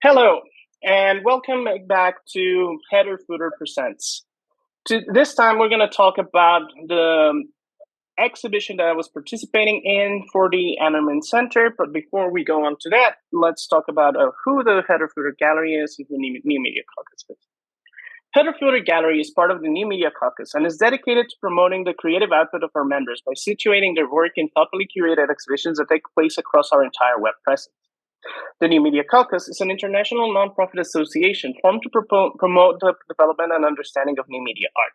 Hello, and welcome back to Header Footer Presents. This time, we're going to talk about the exhibition that I was participating in for the Ammerman Center. But before we go on to that, let's talk about who the Header Footer Gallery is and who New Media Caucus is. Header Footer Gallery is part of the New Media Caucus and is dedicated to promoting the creative output of our members by situating their work in thoughtfully curated exhibitions that take place across our entire web presence. The New Media Caucus is an international nonprofit association formed to promote the development and understanding of new media art.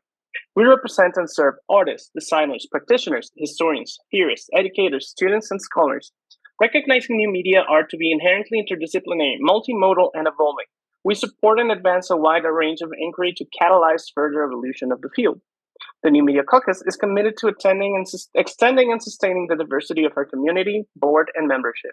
We represent and serve artists, designers, practitioners, historians, theorists, educators, students, and scholars, recognizing new media art to be inherently interdisciplinary, multimodal, and evolving. We support and advance a wider range of inquiry to catalyze further evolution of the field. The New Media Caucus is committed to extending and sustaining the diversity of our community, board, and membership,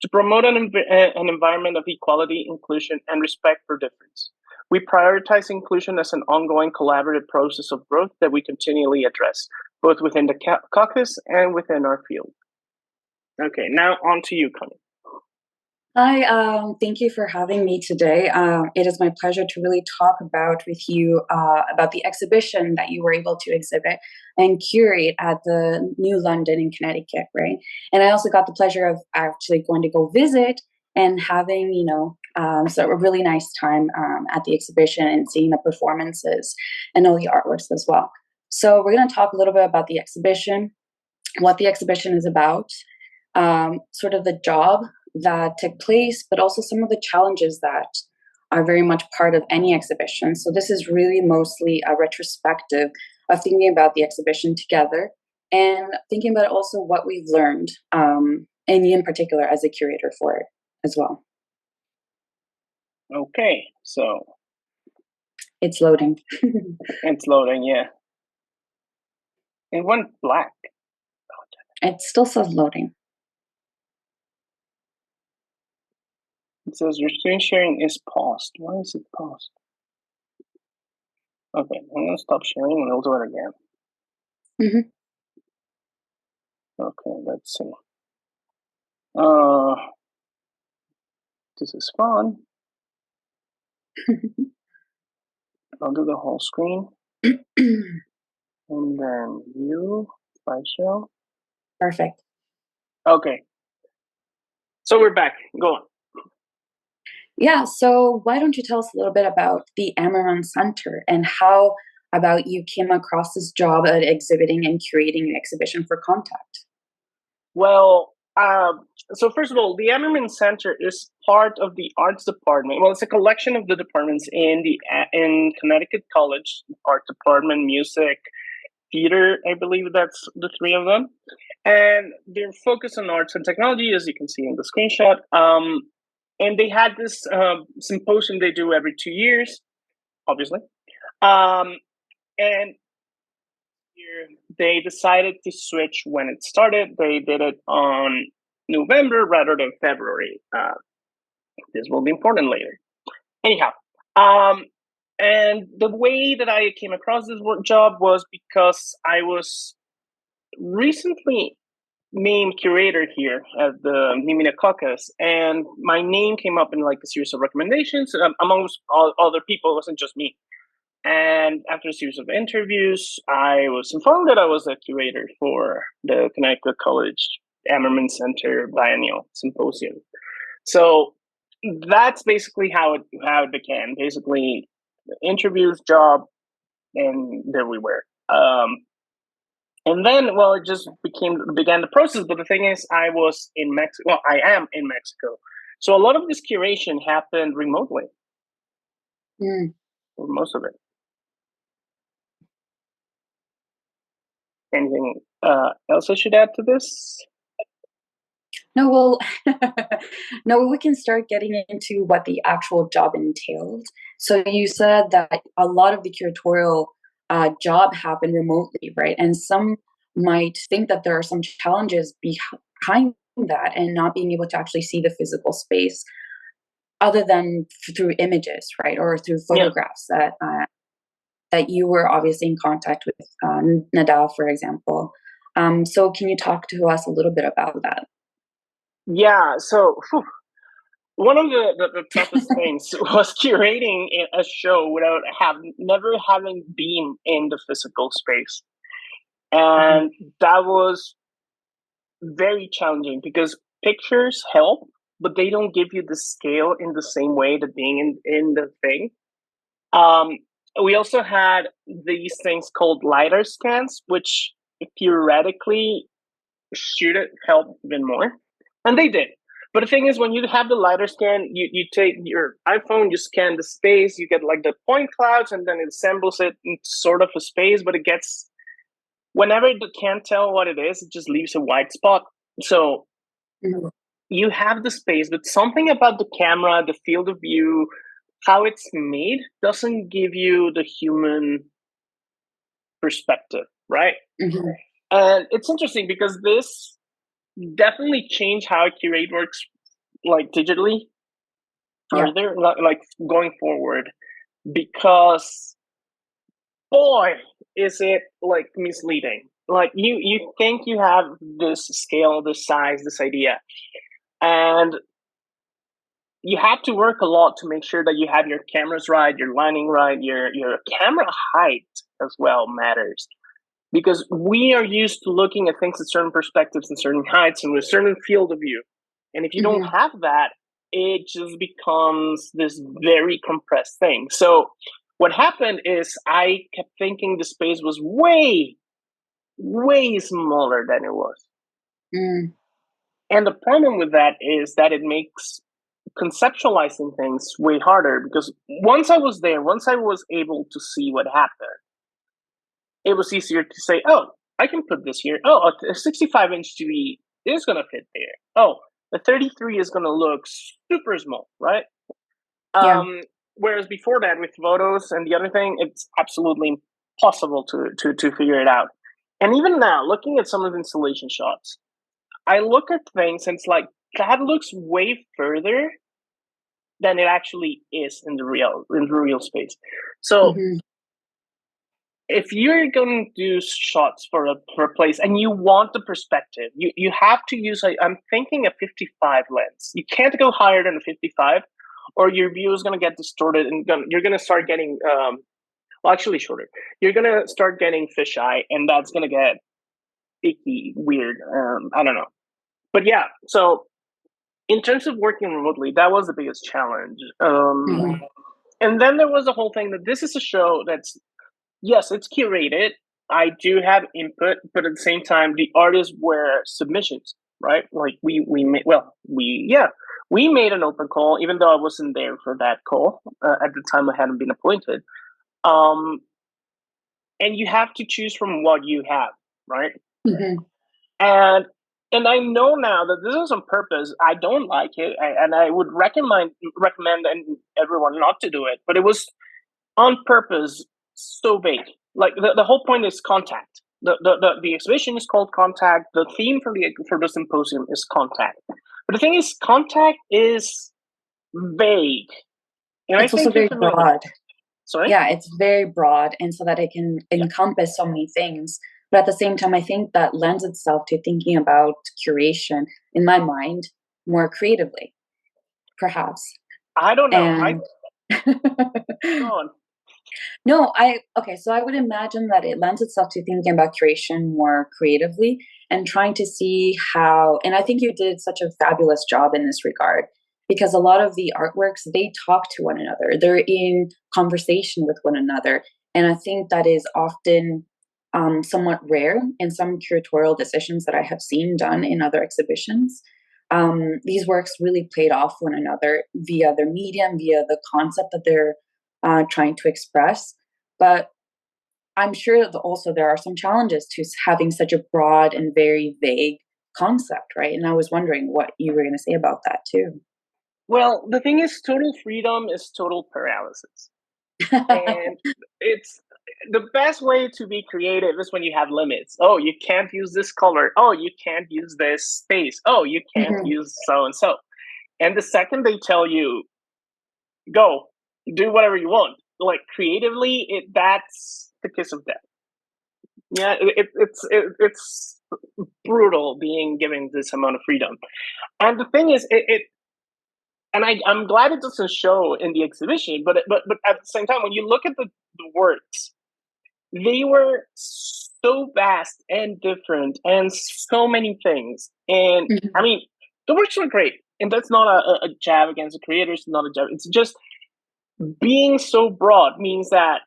to promote an environment of equality, inclusion, and respect for difference. We prioritize inclusion as an ongoing collaborative process of growth that we continually address, both within the caucus and within our field. Okay, now on to you, Connie. Hi, thank you for having me today. It is my pleasure to really talk with you about the exhibition that you were able to exhibit and curate at the New London in Connecticut, right? And I also got the pleasure of actually going to go visit and having, so a really nice time at the exhibition and seeing the performances and all the artworks as well. So we're going to talk a little bit about the exhibition, what the exhibition is about, sort of the job that took place, but also some of the challenges that are very much part of any exhibition. So this is really mostly a retrospective of thinking about the exhibition together and thinking about also what we've learned, and in particular as a curator for it as well. Okay, so it's loading. It's loading, yeah. It went black. It still says loading. It says your screen sharing is paused. Why is it paused? Okay, I'm going to stop sharing and we'll do it again. Okay, let's see. This is fun. I'll do the whole screen. And then view, slideshow. Perfect. Okay. So we're back. Go on. Yeah, so why don't you tell us a little bit about the Ammerman Center and how about you came across this job at exhibiting and curating an exhibition for Contact? Well, so first of all, the Ammerman Center is part of the arts department. Well, it's a collection of the departments in Connecticut College: art department, music, theater. I believe that's the three of them, and they're focused on arts and technology, as you can see in the screenshot. And they had this symposium they do every 2 years, obviously. And here they decided to switch when it started. They did it on November rather than February. This will be important later. Anyhow, and the way that I came across this job was because I was recently named curator here at the New Media Caucus, and my name came up in like a series of recommendations amongst all other people. It wasn't just me. And after a series of interviews, I was informed that I was a curator for the Connecticut College Ammerman Center Biennial Symposium. So that's basically how it began. Basically, interviews, job, and there we were. And then, well, it just began the process. But the thing is, I was in Mexico. Well, I am in Mexico, so a lot of this curation happened remotely, or most of it. Anything else I should add to this? No, well, no, we can start getting into what the actual job entailed. So you said that a lot of the curatorial job happened remotely, right? And some might think that there are some challenges behind that and not being able to actually see the physical space other than through images, right? Or through photographs that you were obviously in contact with Nadal, for example. So can you talk to us a little bit about that? Yeah, so one of the toughest things was curating a show without never having been in the physical space. Mhm. And that was very challenging because pictures help, but they don't give you the scale in the same way that being in the thing. Um, we also had these things called LiDAR scans, which theoretically should help even more. And they did. But the thing is, when you have the LiDAR scan, you take your iPhone, you scan the space, you get like the point clouds, and then it assembles it in sort of a space, but it gets, whenever it can't tell what it is, it just leaves a white spot. So Mhm. you have the space, but something about the camera, the field of view, how it's made doesn't give you the human perspective, right? Mhm. And it's interesting because this definitely changed how Curate works, like digitally Yeah. further, like going forward, because boy, is it like misleading. Like you think you have this scale, this size, this idea, and you have to work a lot to make sure that you have your cameras right, your lighting right, your camera height as well matters, because we are used to looking at things at certain perspectives and certain heights and with a certain field of view. And if you don't Mhm. have that, it just becomes this very compressed thing. So what happened is I kept thinking the space was way, way smaller than it was. Mm. And the problem with that is that it makes conceptualizing things way harder, because once I was there, once I was able to see what happened, it was easier to say, oh, I can put this here. Oh, a 65-inch TV is going to fit there. Oh, the 33 is going to look super small, right? Yeah. Um, Whereas before that, with photos and the other thing, it's absolutely impossible to figure it out. And even now, looking at some of the installation shots, I look at things and it's like, that looks way further than it actually is in the real space. So Mhm. if you're going to do shots for a place and you want the perspective, you have to use I'm thinking a 55 lens. You can't go higher than a 55, or your view is going to get distorted and you're going to start getting well, actually shorter. You're going to start getting fisheye, and that's going to get icky, weird. I don't know, but yeah. So in terms of working remotely, that was the biggest challenge. Mhm. And then there was the whole thing that this is a show that's, yes, it's curated. I do have input, but at the same time, the artists were submissions, right? Like we made, well, we made an open call, even though I wasn't there for that call at the time. I hadn't been appointed. Um, and you have to choose from what you have, right? Mhm. And I know now that this is on purpose. I don't like it, and I would recommend and everyone not to do it. But it was on purpose so vague. Like the whole point is contact. The exhibition is called Contact. The theme for the symposium is contact. But the thing is, contact is vague, and I It's also think you're very familiar with broad. that. Sorry. Yeah, it's very broad, and so that it can Yeah. encompass so many things. But at the same time, I think that lends itself to thinking about curation, in my mind, more creatively, perhaps. I don't know. I And Go on. no, okay, so I would imagine that it lends itself to thinking about curation more creatively and trying to see how, and I think you did such a fabulous job in this regard, because a lot of the artworks, they talk to one another. They're in conversation with one another. And I think that is often somewhat rare in some curatorial decisions that I have seen done in other exhibitions. These works really played off one another via their medium, via the concept that they're trying to express. But I'm sure that also there are some challenges to having such a broad and very vague concept, right? And I was wondering what you were going to say about that too. Well, the thing is, total freedom is total paralysis. And it's the best way to be creative is when you have limits. Oh, you can't use this color. Oh, you can't use this space. Oh, you can't Mhm. use so and so. And the second they tell you, go, do whatever you want, like creatively, that's the kiss of death. Yeah, it's brutal being given this amount of freedom. And the thing is, and I'm glad it doesn't show in the exhibition, but at the same time, when you look at the works, they were so vast and different and so many things. And I Mhm. mean, the works were great. And that's not a jab against the creators, not a jab. It's just being so broad means that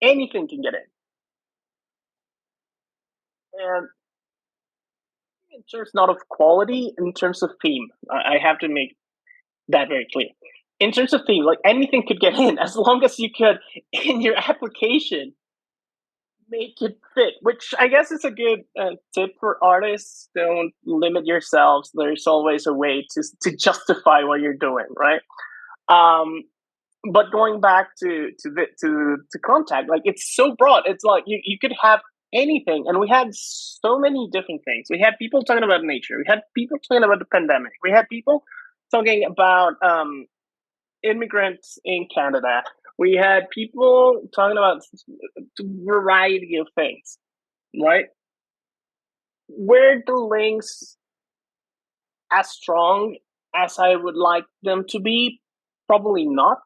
anything can get in. And in terms not of quality, in terms of theme, I have to make that very clear. In terms of theme, like anything could get in as long as you could, in your application, make it fit, which I guess is a good tip for artists. Don't limit yourselves. There's always a way to justify what you're doing, right? Um, but going back to contact, like it's so broad. It's like you could have anything, and we had so many different things. We had people talking about nature. We had people talking about the pandemic. We had people talking about immigrants in Canada. We had people talking about a variety of things, right? Were the links as strong as I would like them to be? Probably not.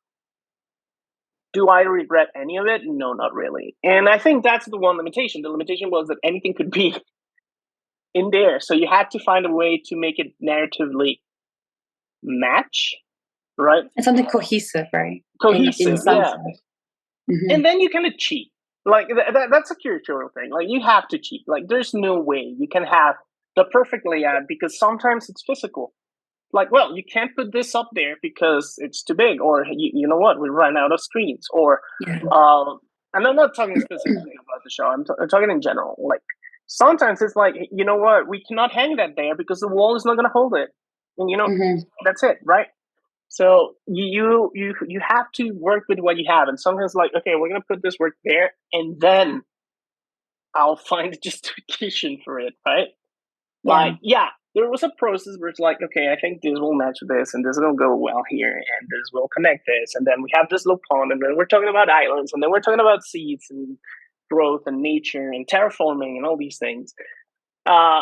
Do I regret any of it? No, not really. And I think that's the one limitation. The limitation was that anything could be in there. So you had to find a way to make it narratively match, right? It's something cohesive, right? In Cohesive, some yeah. sense. Hmm. And then you kind of cheat. Like that's a curatorial thing. Like you have to cheat. Like there's no way you can have the perfect layout because sometimes it's physical. Like, well, you can't put this up there because it's too big, or you know what, we ran out of screens, or Yeah. and I'm not talking specifically about the show. I'm talking in general. Like sometimes it's like, you know what, we cannot hang that there because the wall is not going to hold it, and Hmm. that's it, right? So you have to work with what you have, and sometimes like, okay, we're going to put this work there, and then I'll find a justification for it, right? Yeah. Like, yeah, there was a process where it's like, okay, I think this will match this, and this will go well here, and this will connect this, and then we have this little pond, and then we're talking about islands, and then we're talking about seeds and growth and nature and terraforming and all these things. Uh,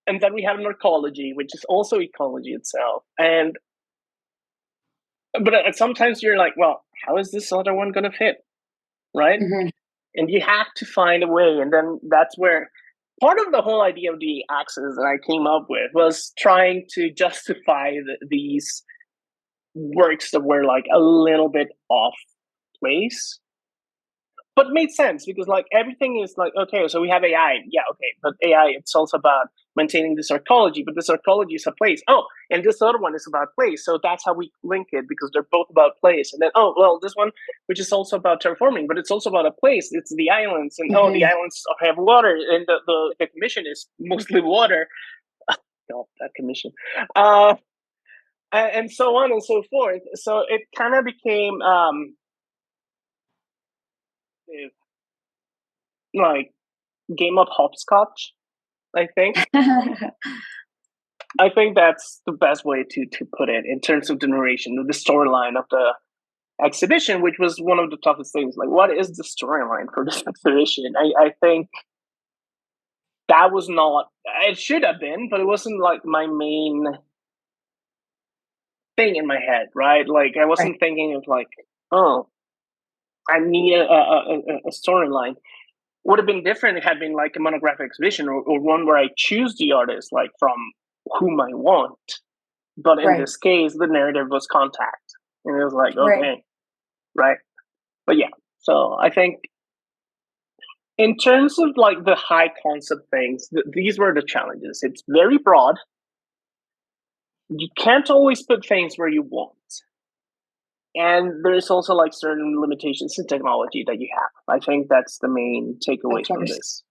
and then we have an ecology, which is also ecology itself. And but sometimes you're like, well, how is this other one gonna fit, right? Hmm. And you have to find a way, and then that's where part of the whole idea of the axis that I came up with was trying to justify these works that were like a little bit off place, but made sense because like everything is like, okay, so we have AI, yeah, okay, but AI, it's also about maintaining this archaeology, but this archaeology is a place. Oh, and this other one is about place, so that's how we link it because they're both about place. And then, oh well, this one, which is also about terraforming, but it's also about a place, it's the islands, and oh, the Hmm. islands have water, and the commission is mostly water. God, that commission. uh and so on and so forth. So it kind of became like game of hopscotch, I think. I think that's the best way to put it in terms of the narration, the storyline of the exhibition, which was one of the toughest things. Like, what is the storyline for this exhibition? I think that was not, it should have been, but it wasn't like my main thing in my head, right? Like, I Right. wasn't thinking of like, oh, I need a storyline. Would have been different if it had been like a monographic exhibition, or one where I choose the artist, like from whom I want. But in Right. this case, the narrative was contact. And it was like, Right. okay, right. But yeah, so I think in terms of like the high concept things, these were the challenges. It's very broad. You can't always put things where you want. And there's also like certain limitations in technology that you have. I think that's the main Of takeaways from course. this.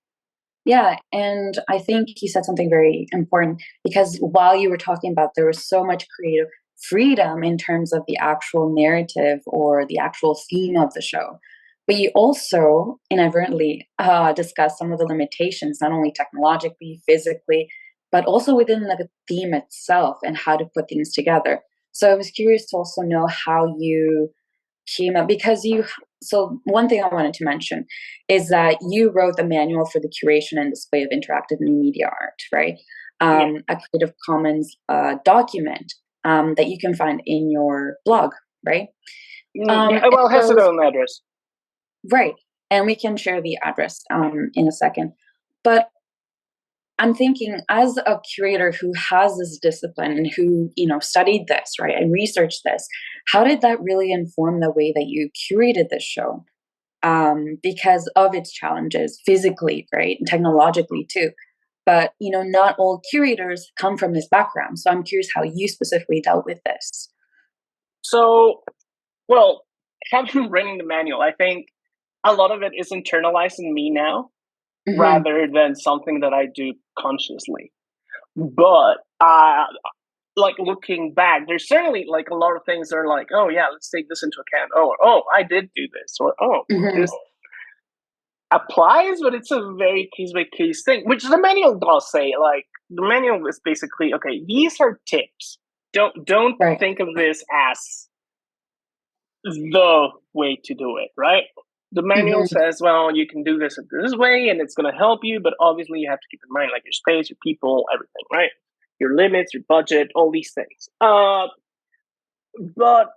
Yeah, and I think you said something very important because while you were talking about there was so much creative freedom in terms of the actual narrative or the actual theme of the show, but you also inadvertently discussed some of the limitations, not only technologically, physically, but also within the theme itself and how to put things together. So I was curious to also know how you came up because you so one thing I wanted to mention is that you wrote the manual for the curation and display of interactive new media art, right? Yeah. A Creative Commons document. that you can find in your blog, right? Yeah, well, it has its So own address. right, and we can share the address in a second. But I'm thinking, as a curator who has this discipline and who, studied this, right, and researched this, how did that really inform the way that you curated this show? Because of its challenges physically, right, and technologically too. But not all curators come from this background. So I'm curious how you specifically dealt with this. So, well, having written the manual, I think a lot of it is internalized in me now Hmm. rather than something that I do consciously. But like looking back, there's certainly like a lot of things that are like, oh yeah, let's take this into account. Oh, I did do this, or oh, Hmm. this applies, but it's a very case by case thing, which the manual does say. Like the manual is basically, okay, these are tips. Don't Right. think of this as the way to do it, right? The manual Hmm. says, well, you can do this way, and it's going to help you, but obviously you have to keep in mind like your space, your people, everything, right? Your limits, your budget, all these things. But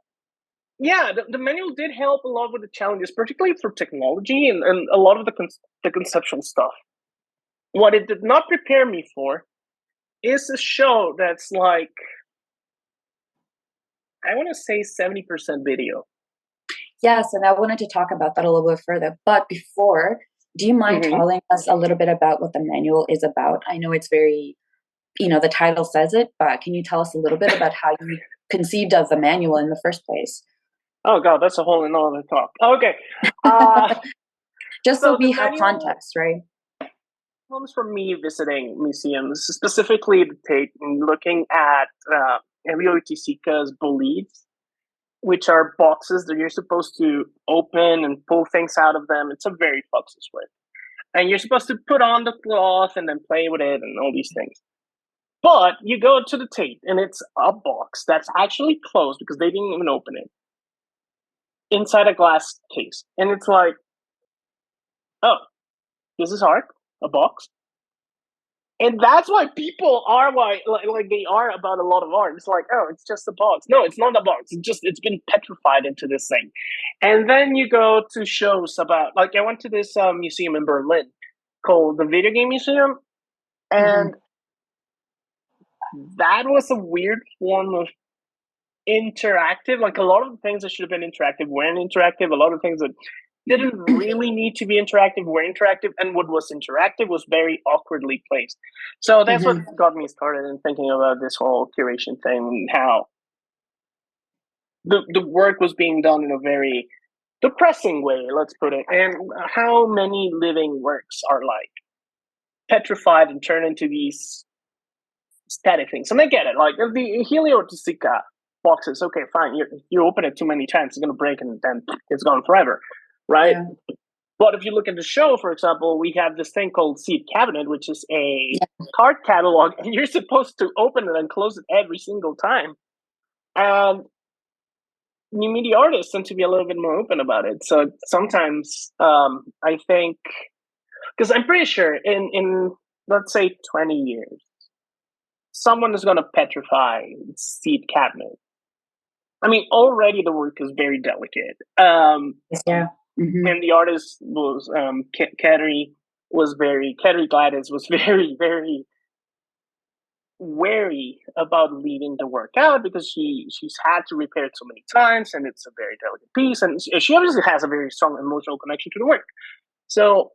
yeah, the manual did help a lot with the challenges, particularly for technology and a lot of the conceptual stuff. What it did not prepare me for is a show that's like, I want to say 70% video. Yes, and I wanted to talk about that a little bit further. But before, do you mind Mm-hmm. telling us a little bit about what the manual is about? I know it's very, the title says it, but can you tell us a little bit about how you conceived of the manual in the first place? Oh god, that's a whole another talk. Okay, uh, Just so so the we have manual context, right? comes from me visiting museums, specifically the Tate, and looking at Biblioteca's bolides, which are boxes that you're supposed to open and pull things out of them. It's a very Fox's work. And you're supposed to put on the cloth and then play with it and all these things. But you go to the Tate and it's a box that's actually closed because they didn't even open it inside a glass case. And it's like, oh, this is art, a box. And that's why people are like they are about a lot of art. It's like, oh, it's just a box. No, it's not a box. It's been petrified into this thing. And then you go to shows about like I went to this museum in Berlin called the Video Game Museum, Hmm. and that was a weird form of interactive. Like a lot of the things that should have been interactive weren't interactive. A lot of things that didn't really need to be interactive were interactive, and what was interactive was very awkwardly placed. So that's what Hmm. got me started in thinking about this whole curation thing, and how the work was being done in a very depressing way, let's put it, and how many living works are like petrified and turned into these static things. And I get it, like the Heliotica boxes, okay, fine, you open it too many times, it's going to break and then it's gone forever, right? Yeah. But if you look at the show, for example, we have this thing called Seed Cabinet, which is a Yeah. card catalog, and you're supposed to open it and close it every single time. And new media artists tend to be a little bit more open about it. So sometimes I think, because I'm pretty sure in let's say 20 years, someone is going to petrify Seed Cabinet. I mean, already the work is very delicate. Yes, yeah. Hmm. And the artist was Kateri Gladys was very very wary about leaving the work out because she's had to repair it so many times and it's a very delicate piece and she obviously has a very strong emotional connection to the work. So,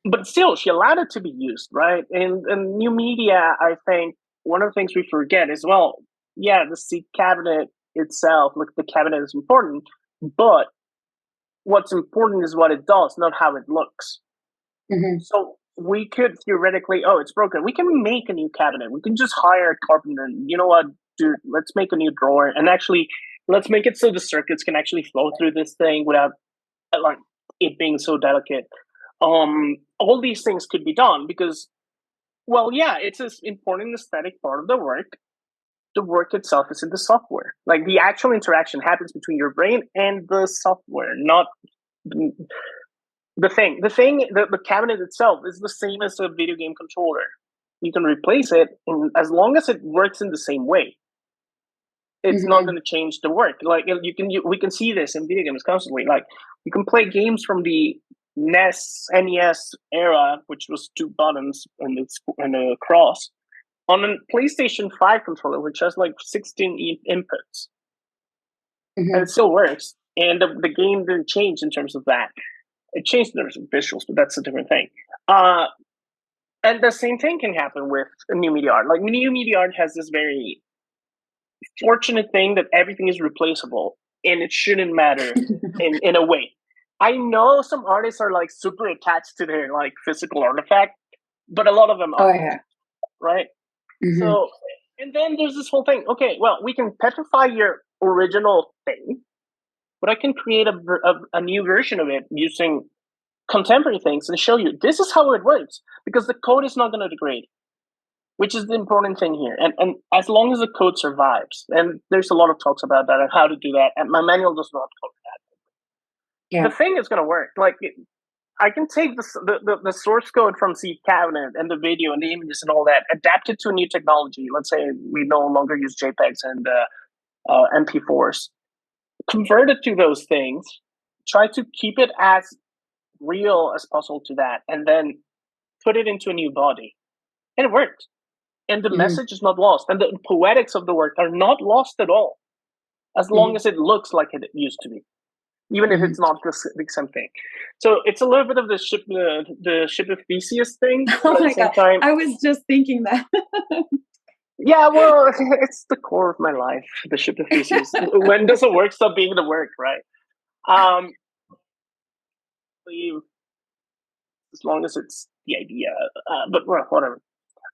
but still, she allowed it to be used, right? And new media, I think one of the things we forget is well, yeah, the seat cabinet itself, look, the cabinet is important, but what's important is what it does, not how it looks. Hmm. So we could theoretically, oh, it's broken. We can make a new cabinet. We can just hire a carpenter. And you know what, dude? Let's make a new drawer, and actually, let's make it so the circuits can actually flow through this thing without like it being so delicate. All these things could be done because, well, yeah, it's an important aesthetic part of the work. The work itself is in the software. Like the actual interaction happens between your brain and the software, not the cabinet itself is the same as a video game controller. You can replace it as long as it works in the same way. it's not Mm-hmm. going to change the work. Like we can see this in video games constantly. Like you can play games from the NES era, which was two buttons and a cross, on a PlayStation 5 controller, which has like 16 inputs, and it Mm-hmm. still works. And the game didn't change in terms of that. It changed in terms of visuals, but that's a different thing. Uh, and the same thing can happen with new media art. Like new media art has this very fortunate thing that everything is replaceable, and it shouldn't matter in a way. I know some artists are like super attached to their like physical artifact, but a lot of them Oh aren't, yeah. right? Mm-hmm. So, and then there's this whole thing. Okay, well, we can petrify your original thing, but I can create a new version of it using contemporary things and show you this is how it works because the code is not going to degrade, which is the important thing here. And as long as the code survives, and there's a lot of talks about that and how to do that, and my manual does not cover that. Yeah. The thing is going to work. Like I can take the source code from Seed Cabinet and the video and the images and all that, adapt it to a new technology. Let's say we no longer use JPEGs and MP4s. Convert it to those things. Try to keep it as real as possible to that, and then put it into a new body. And it worked. And the Mm-hmm. message is not lost. And the poetics of the work are not lost at all, as long Mm-hmm. as it looks like it used to be, even if Mm-hmm. it's not the same thing. So it's a little bit of the ship of Theseus thing, Oh but at the my same God. time, I was just thinking that. yeah, well, it's the core of my life, the ship of Theseus. When does the work stop being the work, right? Um, as long as it's the idea, but well, whatever.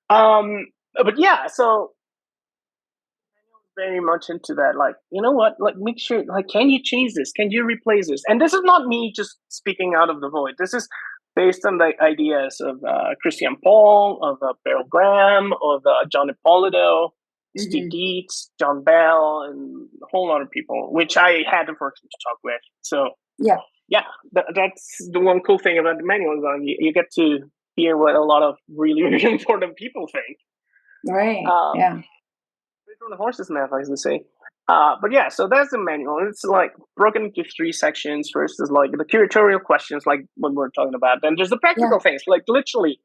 But yeah, so very much into that. Like, you know what? Like, make sure. Like, can you change this? Can you replace this? And this is not me just speaking out of the void. This is based on the ideas of Christian Paul, of Beryl Graham, of John Ippolito, Steve Mm-hmm. Dietz, John Bell, and a whole lot of people, which I had the fortune to talk with. So Yeah. yeah, that's the one cool thing about the manual is you get to hear what a lot of really, really important people think. Right. Um, Yeah. from the horse's mouth, as they say. But yeah, so that's the manual. It's like broken into three sections. First is like the curatorial questions, like what we're talking about. Then there's the Yeah. practical things, like literally,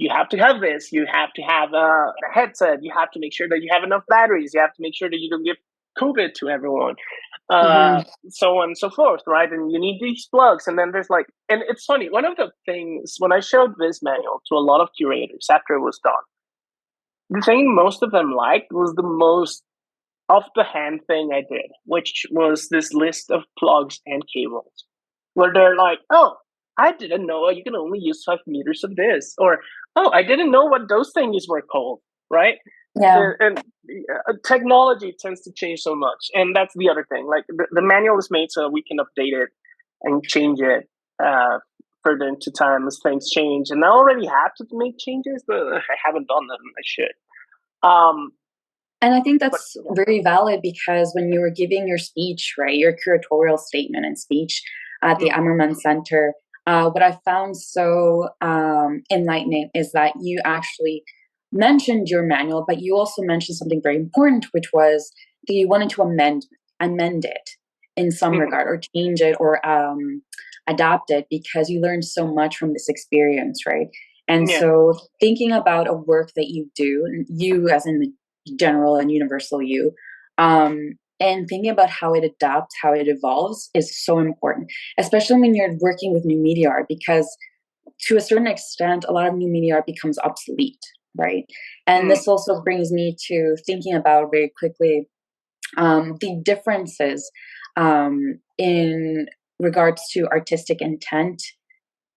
you have to have this. You have to have a headset. You have to make sure that you have enough batteries. You have to make sure that you don't give COVID to everyone. Mm-hmm. So on and so forth, right? And you need these plugs. And then there's like, and it's funny. One of the things when I showed this manual to a lot of curators after it was done, the thing most of them liked was the most off the hand thing I did, which was this list of plugs and cables, where they're like, oh, I didn't know you can only use 5 meters of this, or oh, I didn't know what those things were called, right? Yeah. And technology tends to change so much, and that's the other thing. Like the manual is made so we can update it and change it further into time as things change. And I already have to make changes, but I haven't done them. I should. Um, And I think but that's very valid because when you were giving your speech, right, your curatorial statement and speech at the mm, Ammerman Center, what I found so enlightening is that you actually mentioned your manual, but you also mentioned something very important, which was that you wanted to amend it in some mm, regard, or change it, or adapt it, because you learned so much from this experience, right? And yeah. so, thinking about a work that you do, you as in the general and universal you, and thinking about how it adapts, how it evolves is so important, especially when you're working with new media art, because to a certain extent a lot of new media art becomes obsolete, right? And Mm, this also brings me to thinking about very quickly the differences in regards to artistic intent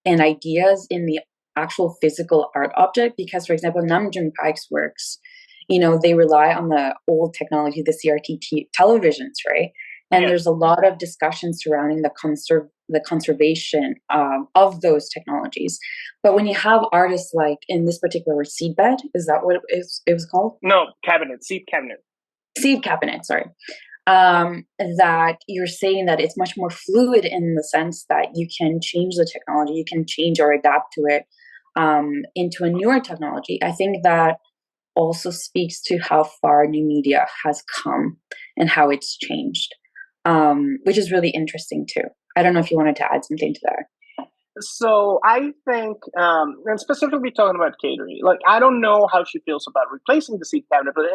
and ideas in the actual physical art object. Because, for example, Namjoon Paik's works, they rely on the old technology, the CRT televisions, right? And yeah. there's a lot of discussion surrounding the conservation of those technologies. But when you have artists like, in this particular Seedbed, is that what it was called? No, cabinet, seat cabinet. Seed Cabinet, sorry. That you're saying that it's much more fluid in the sense that you can change the technology, you can change or adapt to it into a newer technology. I think that also speaks to how far new media has come and how it's changed, which is really interesting too. I don't know if you wanted to add something to that. So I think, and specifically talking about catering, like I don't know how she feels about replacing the seat cabinet, but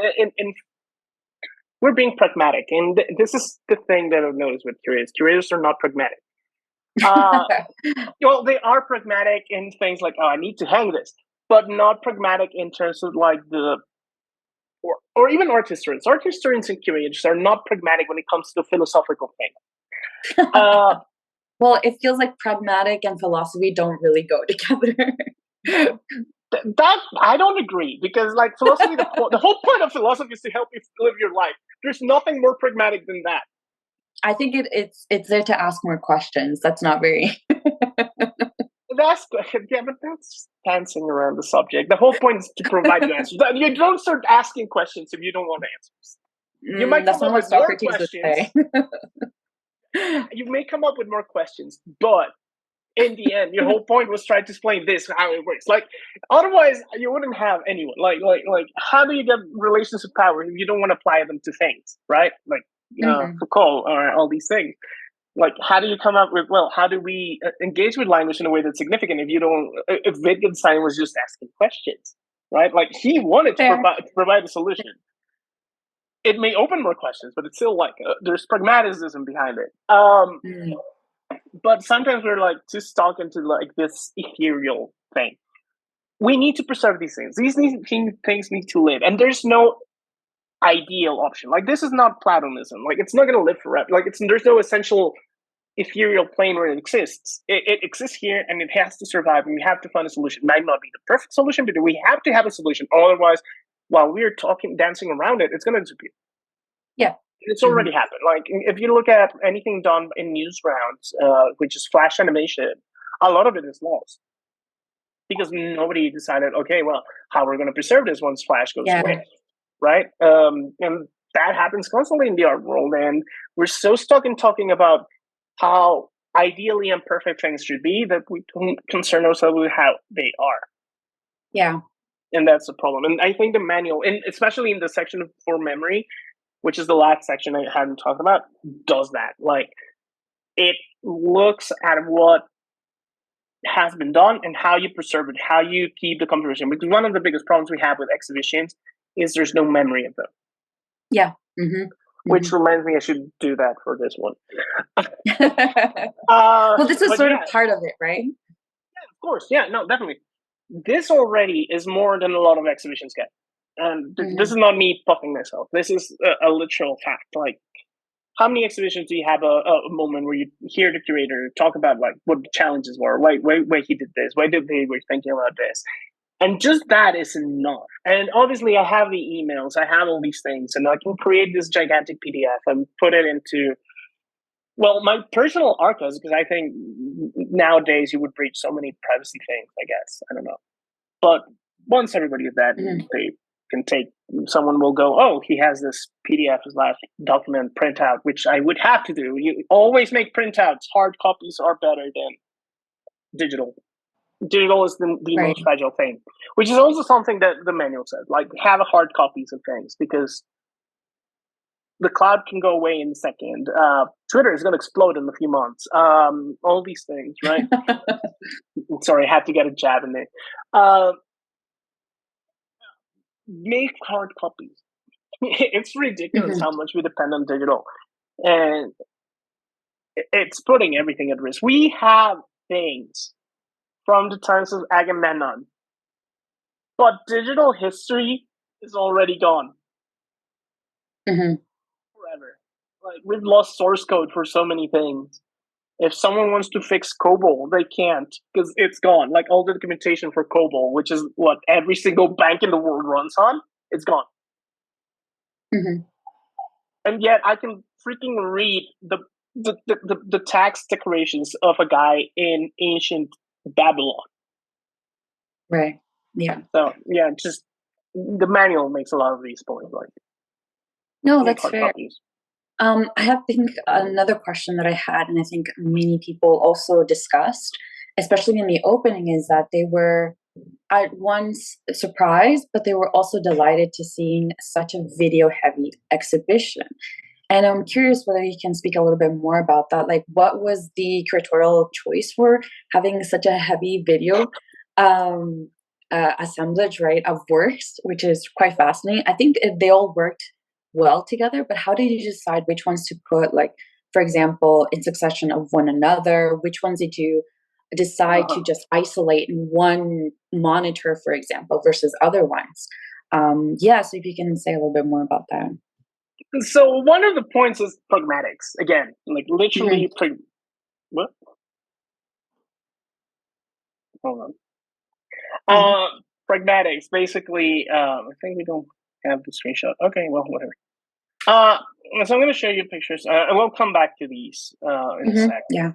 we're being pragmatic, and this is the thing that I've noticed with curators. Curators are not pragmatic. Uh, well, they are pragmatic in things like, oh, I need to hang this, but not pragmatic in terms of like or even art historians. Art historians and curators are not pragmatic when it comes to the philosophical thing. Well, it feels like pragmatic and philosophy don't really go together. That I don't agree, because like philosophy, the whole point of philosophy is to help you live your life. There's nothing more pragmatic than that. I think it's there to ask more questions. That's not very. That's yeah, but that's dancing around the subject. The whole point is to provide you answers. You don't start asking questions if you don't want answers. You might That's come not up what with more Socrates would questions. say. You may come up with more questions, but in the end, your whole point was trying to explain this how it works. Like otherwise, you wouldn't have anyone. Like, how do you get relations of power if you don't want to apply them to things, right? Like Hmm. Foucault or all these things. Like, how do you come up with? Well, how do we engage with language in a way that's significant? If you don't, if Wittgenstein was just asking questions, right? Like he wanted to Fair. provide a solution. It may open more questions, but it's still like there's pragmatism behind it. Mm. But sometimes we're like too stuck into like this ethereal thing. We need to preserve these things. Things need to live, and there's no ideal option. Like this is not Platonism. Like it's not going to live forever. Like there's no essential ethereal plane where it exists. It exists here, and it has to survive. And we have to find a solution. It might not be the perfect solution, but we have to have a solution. Otherwise, while we're talking, dancing around it, it's going to disappear. Yeah. It's Hmm. already happened. Like if you look at anything done in news rounds, which is flash animation, a lot of it is lost because nobody decided, okay, well, how we're going to preserve this once flash goes Yeah. away, right? And that happens constantly in the art world, and we're so stuck in talking about how ideally imperfect things should be that we don't concern ourselves with how they are. Yeah. And that's the problem. And I think the manual, and especially in the section for memory, which is the last section I hadn't talked about, does that. Like it looks at what has been done and how you preserve it, how you keep the conversation. Because one of the biggest problems we have with exhibitions is there's no memory of them. Yeah. Hmm. Which reminds me, I should do that for this one. Well, this is But sort yeah, of part of it, right? of course, yeah, no, definitely. This already is more than a lot of exhibitions get, and this is Hmm. not me puffing myself. This is a literal fact. Like how many exhibitions do you have a moment where you hear the curator talk about like what the challenges were, why he did this, why did they were thinking about this, and just that is enough. And obviously, I have the emails, I have all these things, and I can create this gigantic PDF and put it into my personal archives because I think nowadays you would breach so many privacy things. I guess I don't know, but once everybody is that, Hmm. they can take, someone will go, oh, he has this PDF slash document printout, which I would have to do. You always make printouts. Hard copies are better than digital. Digital is the Right. most fragile thing, which is also something that the manual said, like have hard copies of things because the cloud can go away in a second. Twitter is going to explode in a few months. All these things, right? Sorry, I had to get a jab in there. Make hard copies. It's ridiculous Hmm. how much we depend on digital, and it's putting everything at risk. We have things from the times of Agamemnon, but digital history is already gone Hmm. forever. Like we've lost source code for so many things. If someone wants to fix COBOL, they can't because it's gone. Like all the documentation for COBOL, which is what every single bank in the world runs on, it's gone. Hmm. And yet I can freaking read the tax decorations of a guy in ancient Babylon. Right. Yeah. So yeah, just the manual makes a lot of these points. Like No, make that's hard fair. copies. I have think another question that I had, and I think many people also discussed, especially in the opening, is that they were at once surprised, but they were also delighted to seeing such a video-heavy exhibition. And I'm curious whether you can speak a little bit more about that. Like, what was the curatorial choice for having such a heavy video um, assemblage, right, of works, which is quite fascinating. I think they all worked well together, but how did you decide which ones to put, like, for example, in succession of one another? Which ones did you decide to Uh-huh. just isolate in one monitor, for example, versus other ones? Yeah, so if you can say a little bit more about that. So one of the points is pragmatics. Again, like Mhm, literally, what? Hold on. mhm. Uh, Pragmatics. Basically, I think we don't have the screenshot. Okay, well, whatever. Uh, so I'm going to show you pictures. And we'll come back to these in a sec. Yeah,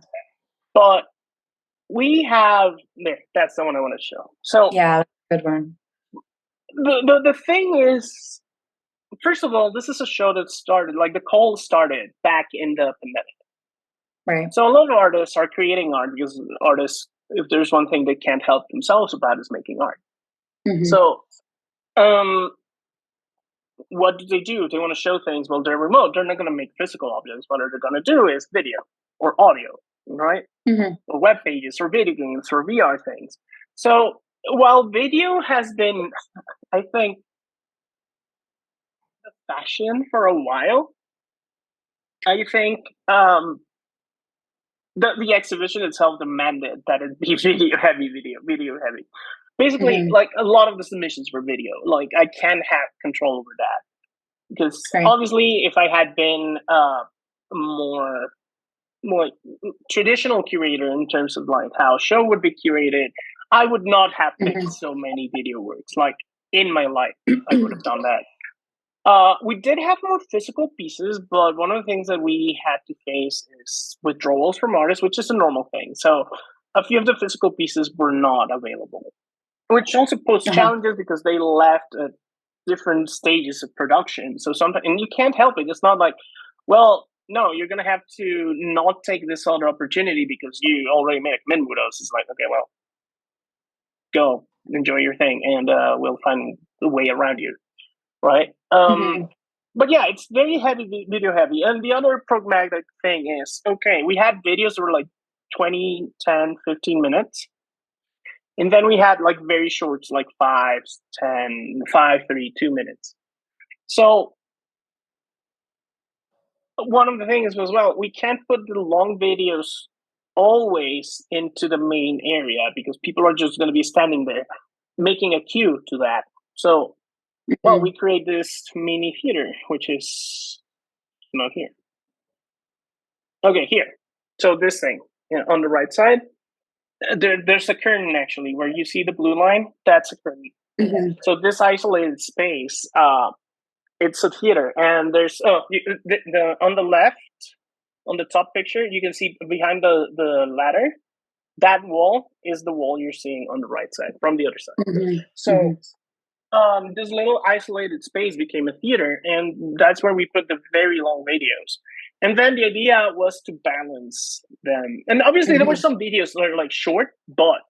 But we have there. That's the one I want to show. So yeah, good one. the thing is, first of all, this is a show that started like the call started back in the pandemic. Right. So a lot of artists are creating art because artists, if there's one thing they can't help themselves about, is making art. Mhm, So um, what do? They want to show things. Well, they're remote. They're not going to make physical objects. What they're going to do is video or audio, right? mhm, Or web pages or video games or VR things. So while video has been, I think, fashion for a while, I think the exhibition itself demanded that it be video heavy. Basically, mhm. like a lot of the submissions were video. Like I can have control over that because Right. obviously, if I had been more more traditional curator in terms of like how a show would be curated, I would not have picked Mhm. so many video works. Like in my life, I would have done that. We did have more physical pieces, but one of the things that we had to face is withdrawals from artists, which is a normal thing. So a few of the physical pieces were not available, which also posed Uh-huh. challenges because they left at different stages of production. So sometimes, and you can't help it. It's not like, well, no, you're gonna have to not take this other opportunity because you already made a commitment with us. It's like, okay, well, go enjoy your thing, and we'll find a way around you, right? Mhm, But yeah, it's very heavy, video heavy. And the other pragmatic thing is, okay, we had videos that were like 20, 10, 15 minutes. And then we had like very shorts, like 5, 10, 5, 3, 2 minutes. So one of the things was, well, we can't put the long videos always into the main area because people are just going to be standing there making a cue to that. So, well, mhm, we create this mini theater, which is not here. Okay, here. So this thing on the right side, there's a curtain actually where you see the blue line. That's a curtain. mhm, So this isolated space, it's a theater, and there's the on the left, on the top picture, you can see behind the ladder. That wall is the wall you're seeing on the right side from the other side. mhm, So mhm, this little isolated space became a theater, and that's where we put the very long videos. And then the idea was to balance them. And obviously, there were mhm, some videos that are like short, but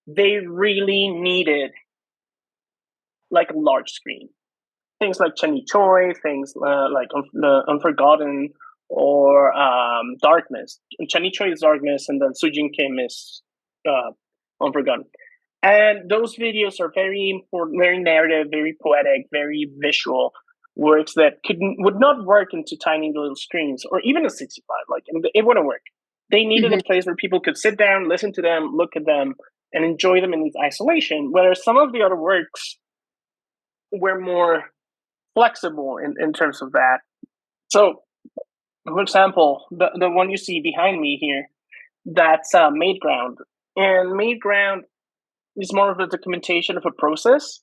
they really needed like a large screen. Things like Chenny Choi, things like the Unforgotten or Darkness. Chenny Choi is Darkness, and then Sujin Kim is uh, Unforgotten. And those videos are very important, very narrative, very poetic, very visual works that would not work into tiny little screens or even a 65. Like it wouldn't work. They needed a mhm, place where people could sit down, listen to them, look at them, and enjoy them in isolation. Whereas some of the other works were more flexible in terms of that. So, for example, the one you see behind me here, that's Made Ground. And Made Ground is more of a documentation of a process,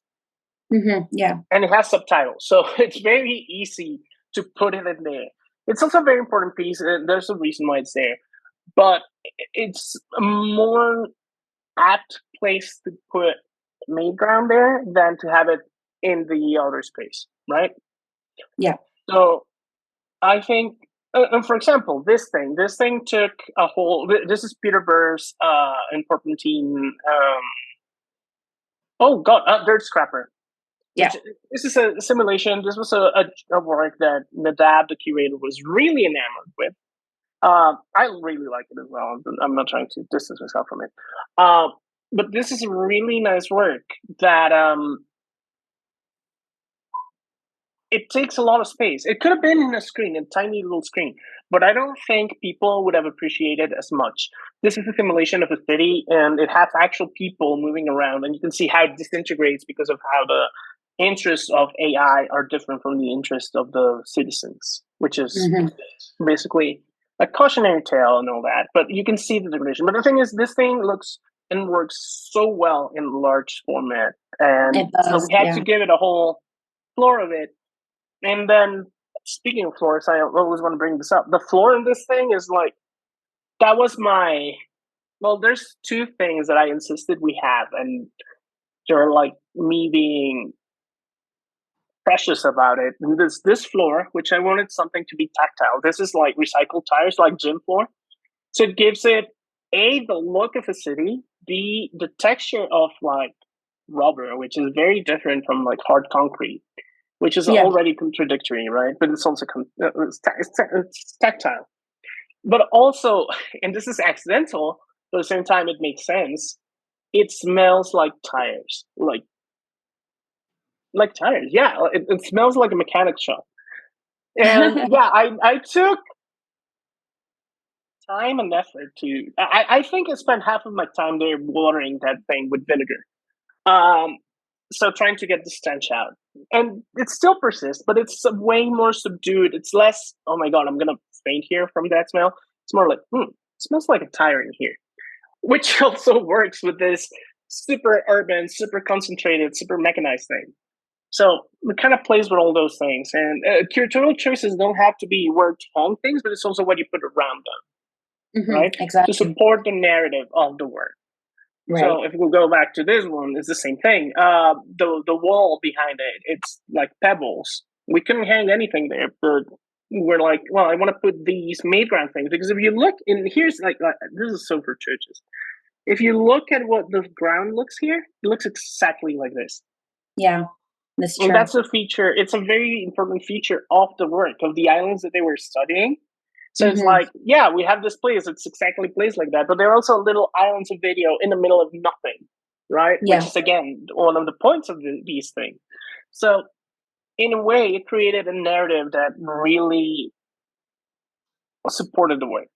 mhm, yeah. and it has subtitles. So it's very easy to put it in there. It's also a very important piece, and there's a reason why it's there. But it's a more apt place to put Made Ground there than to have it in the outer space, right? Yeah. So I think, for example, this thing took a whole. This is Peter Burr's in Porpentine Oh God, Dirt Scrapper. Yeah. Which this is a simulation. This was a work that Nadab, the curator, was really enamored with. I really like it as well. I'm not trying to distance myself from it. Uh, but this is a really nice work that it takes a lot of space. It could have been in a screen, a tiny little screen, but I don't think people would have appreciated as much. This is a simulation of a city, and it has actual people moving around, and you can see how it disintegrates because of how the interests of AI are different from the interests of the citizens, which is Hmm. basically a cautionary tale and all that. But you can see the degradation. But the thing is, this thing looks and works so well in large format, and It so does. we had to Yeah. give it a whole floor of it. And then, speaking of floors, I always want to bring this up. The floor in this thing is like, that was my, well, there's two things that I insisted we have, and they're like me being precious about it. And this floor, which I wanted something to be tactile. This is like recycled tires, like gym floor. So it gives it A, the look of a city, B, the texture of like rubber, which is very different from like hard concrete, which is Yeah. already contradictory, right? But it's also it's tactile. But also, and this is accidental, but at the same time, it makes sense. It smells like tires, like tires. Yeah, it smells like a mechanic shop. And yeah, I took time and effort to. I think I spent half of my time there watering that thing with vinegar. Um, so trying to get the stench out, and it still persists, but it's way more subdued. It's less. Oh my god, I'm gonna faint here from that smell. It's more like, it smells like a tire in here, which also works with this super urban, super concentrated, super mechanized thing. So it kind of plays with all those things. And curatorial choices don't have to be where to hang things, but it's also what you put around them, Hmm. right? To Exactly. support the narrative of the work. Right. So if we go back to this one, it's the same thing. The wall behind it, it's like pebbles. We couldn't hang anything there, but we're like, well, I want to put these made ground things because if you look in here's like this is so for churches. If you look at what the ground looks here, it looks exactly like this. Yeah. That's And true. that's a feature, it's a very important feature of the work of the islands that they were studying. So it's Hmm. like, yeah, we have this place, it's exactly placed like that, but there are also little islands of video in the middle of nothing, right? Which Yeah. is, again, one of the points of these things. So, in a way, it created a narrative that really supported the work.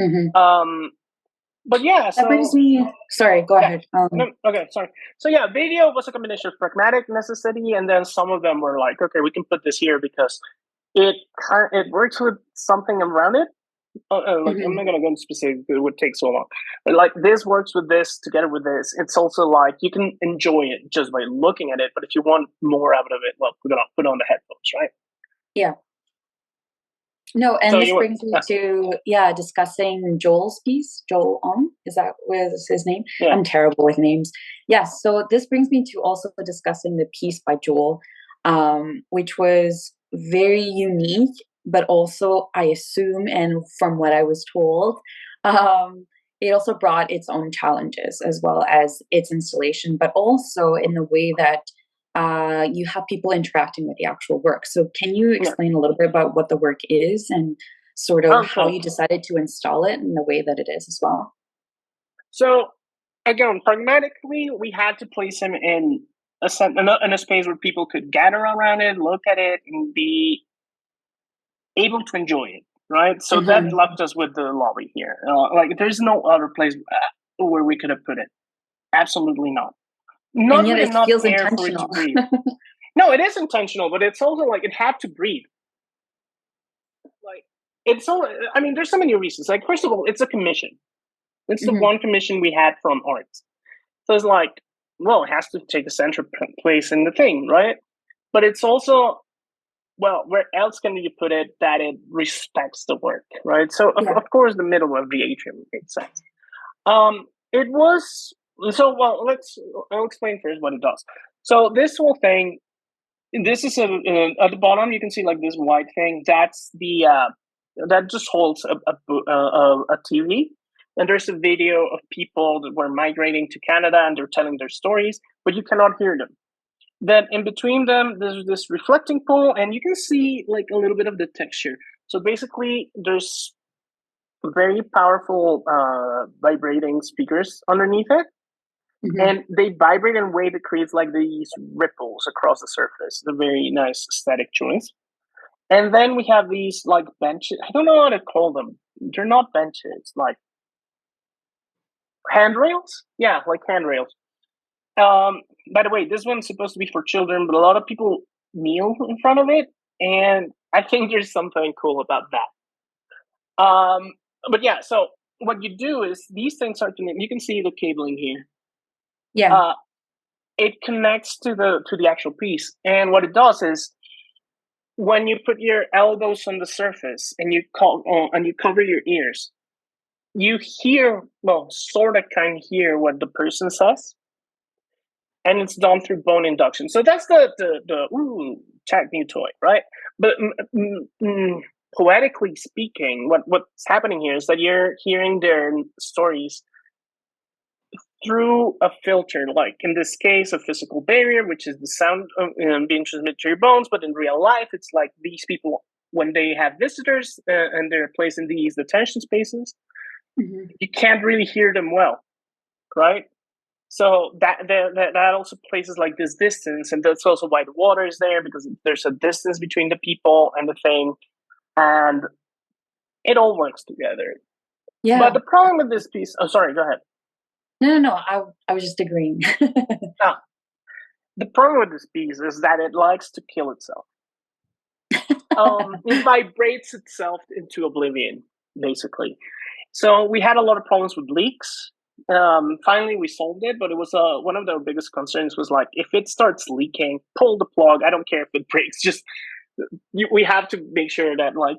Hmm. Um, but yeah, That brings so me. Sorry. Go yeah. ahead. No, okay, sorry. So yeah, video was a combination of pragmatic necessity, and then some of them were like, okay, we can put this here because it works with something around it. Like I'm Hmm. not gonna go into specifics; it would take so long. But like this works with this together with this. It's also like you can enjoy it just by looking at it. But if you want more out of it, well, we're gonna put on the headphones, right? Yeah. No, and So this you brings me to, yeah, discussing Joel's piece. Joel is that was his name? yeah. I'm terrible with names. Yes, so this brings me to also discussing the piece by Joel, which was very unique, but also I assume, and from what I was told, um, it also brought its own challenges as well as its installation, but also in the way that you have people interacting with the actual work. So, can you Yeah. explain a little bit about what the work is and sort of how Okay. you decided to install it in the way that it is as well? So again, pragmatically, we had to place him in in a space where people could gather around it, look at it, and be able to enjoy it, right? So that Hmm. left us with the lobby here. Like, there's no other place where we could have put it. Absolutely not. And Not yet, with it enough feels air for it to intentional. breathe. No, it is intentional, but it's also like it had to breathe. Like, it's so. I mean, there's so many reasons. Like, first of all, it's a commission. It's the Hmm. one commission we had from art. So it's like, well, it has to take a central place in the thing, right? But it's also, well, where else can you put it that it respects the work, right? So Yeah. of course the middle of the atrium makes sense. It was so well. I'll explain first what it does. So this whole thing, this is at the bottom you can see like this white thing. That's the that just holds a TV. and there's a video of people that were migrating to Canada and they're telling their stories, but you cannot hear them. Then in between them, there's this reflecting pool, and you can see like a little bit of the texture. So basically, there's very powerful vibrating speakers underneath it, and they vibrate in a way that creates like these ripples across the surface. It's a very nice aesthetic choice. And then we have these like benches. I don't know how to call them. They're not benches, like handrails. Yeah, like handrails. By the way, this one's supposed to be for children, but a lot of people kneel in front of it, and I think there's something cool about that. But yeah, so what you do is these things are you can see the cabling here. Yeah. Uh, it connects to the actual piece, and what it does is when you put your elbows on the surface and you cover your ears, you hear, well, sort of kind of hear what the person says, and it's done through bone induction. So that's the tech new toy, right? But poetically speaking, what's happening here is that you're hearing their stories through a filter, like in this case, a physical barrier, which is the sound being transmitted to your bones. But in real life, it's like these people, when they have visitors and they're placed in these detention spaces, you can't really hear them well, right? So that also places like this distance, and that's also why the water is there, because there's a distance between the people and the thing, and it all works together. Yeah. But the problem with this piece, oh, sorry, go ahead. No. I was just agreeing. The problem with this piece is that it likes to kill itself. It vibrates itself into oblivion, basically. So we had a lot of problems with leaks. Finally, we solved it, but it was one of their biggest concerns was like, if it starts leaking, pull the plug. I don't care if it breaks. Just we have to make sure that like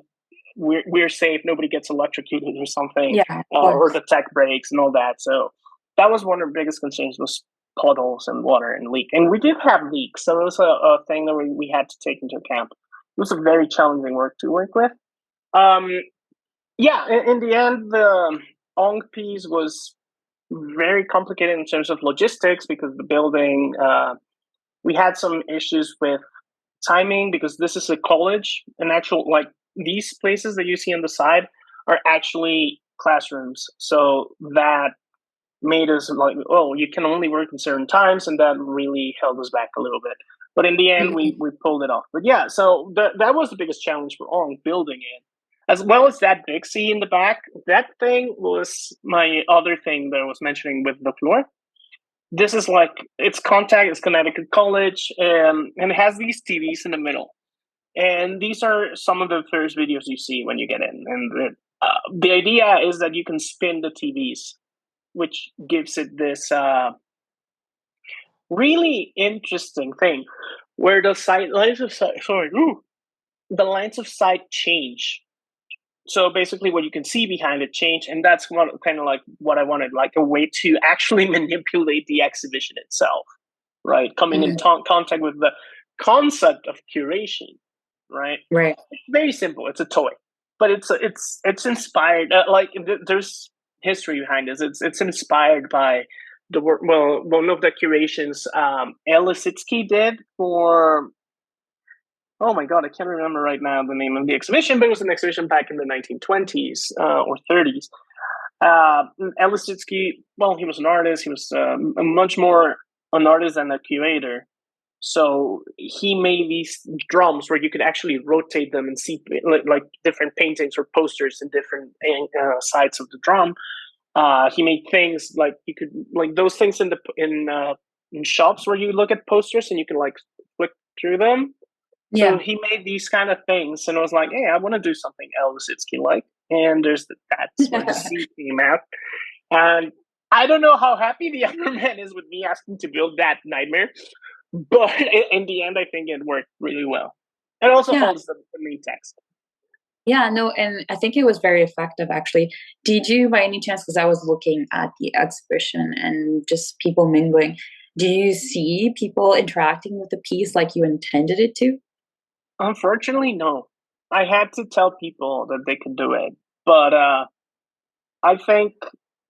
we're safe. Nobody gets electrocuted or something, Yeah, or the tech breaks and all that. So that was one of the biggest concerns was puddles and water and leak. And we did have leaks, so it was a thing that we had to take into account. It was a very challenging work to work with. Yeah, in the end, the Ong piece was very complicated in terms of logistics because the building, we had some issues with timing because this is a college, an actual, like these places that you see on the side are actually classrooms. So that made us like, oh, you can only work in certain times, and that really held us back a little bit. But in the end, we pulled it off. But yeah, so that was the biggest challenge for Ong, building it. As well as that big C in the back, that thing was my other thing that I was mentioning with the floor. This is like, its contact is Connecticut College, and it has these TVs in the middle. And these are some of the first videos you see when you get in. And the idea is that you can spin the TVs, which gives it this really interesting thing where the lines of sight, the lines of sight change. So basically, what you can see behind it change, and that's what kind of like what I wanted, like a way to actually manipulate the exhibition itself, right? Coming in contact with the concept of curation, right? Right. Very simple. It's a toy, but it's inspired. There's history behind this. It's inspired by the work. Well, one of the curations Elisitsky did for. Oh my God, I can't remember right now the name of the exhibition, but it was an exhibition back in the 1920s or 30s. Elisitsky, well, he was an artist. He was much more an artist than a curator. So he made these drums where you could actually rotate them and see like different paintings or posters in different sides of the drum. He made things like you could like those things in shops where you look at posters and you can like flick through them. So he made these kind of things, and I was like, "Hey, I want to do something Elisitsky like." And that's where the C came out. And I don't know how happy the other man is with me asking to build that nightmare, but in the end, I think it worked really well. It also holds the main text. Yeah, no, and I think it was very effective actually. Did you, by any chance, because I was looking at the exhibition and just people mingling, do you see people interacting with the piece like you intended it to? Unfortunately, no. I had to tell people that they could do it, but I think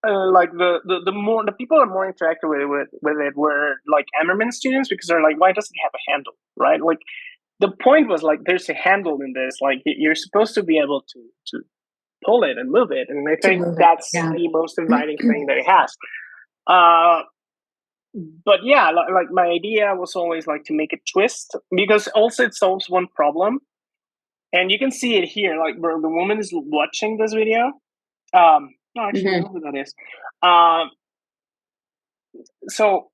like the more the people are more interactive with it were like Emmerman students, because they're like, why does it have a handle, right? Like the point was like, there's a handle in this, like you're supposed to be able to pull it and move it, and I To think move it. that's Yeah. the most inviting thing that it has. Uh, but yeah, like my idea was always like to make it twist, because also it solves one problem, and you can see it here. Like where the woman is watching this video. No, actually, I Hmm. know who that is. Um, so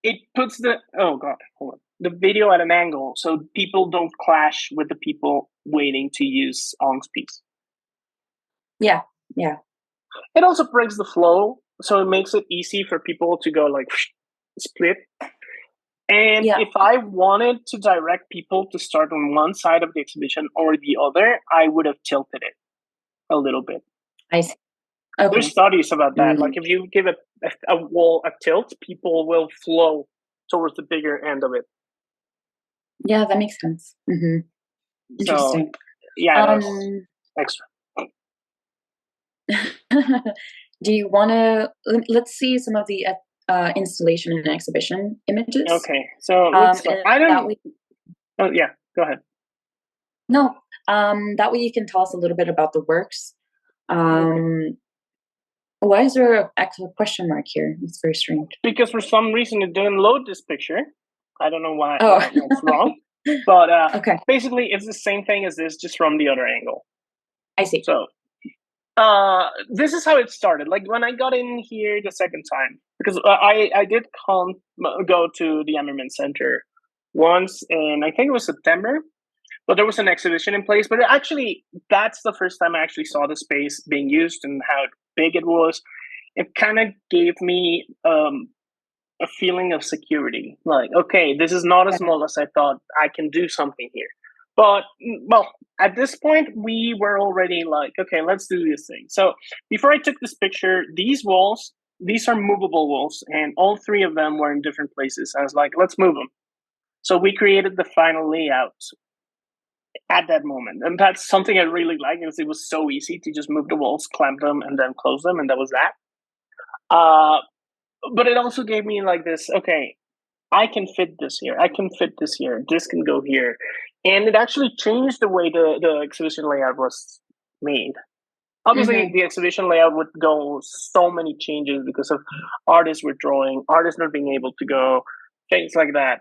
it puts the oh god, hold on, the video at an angle so people don't clash with the people waiting to use Ong's piece. Yeah. Yeah. It also breaks the flow, so it makes it easy for people to go like split. And Yeah. if I wanted to direct people to start on one side of the exhibition or the other, I would have tilted it a little bit. I see. There's Okay. studies about that. Like Mm. if you give a wall a tilt, people will flow towards the bigger end of it. Yeah, that makes sense. Hmm. So Interesting. yeah, that was Um, extra. do you want to let's see some of the installation and exhibition images? Okay, so let's start. And I that don't. way, Oh yeah, go ahead. no, that way you can tell us a little bit about the works. Okay. Um, why is there a actual question mark here? It's very strange. Because for some reason it didn't load this picture. I don't know why Oh, what's wrong, but okay. basically it's the same thing as this, just from the other angle. I see. So this is how it started. Like when I got in here the second time, because I did go to the Emmerman Center once, and I think it was September. But there was an exhibition in place. But actually, that's the first time I actually saw the space being used and how big it was. It kind of gave me a feeling of security. Like, okay, this is not as Yeah. small as I thought. I can do something here. But well, at this point, we were already like, okay, let's do this thing. So before I took this picture, these walls, these are movable walls, and all three of them were in different places. I was like, let's move them. So we created the final layout at that moment, and that's something I really like, because it was so easy to just move the walls, clamp them, and then close them, and that was that. Uh, but it also gave me like this, okay, I can fit this here, I can fit this here, this can go here. And it actually changed the way the exhibition layout was made. Obviously, Hmm. the exhibition layout would go so many changes because of artists withdrawing, artists not being able to go, things like that.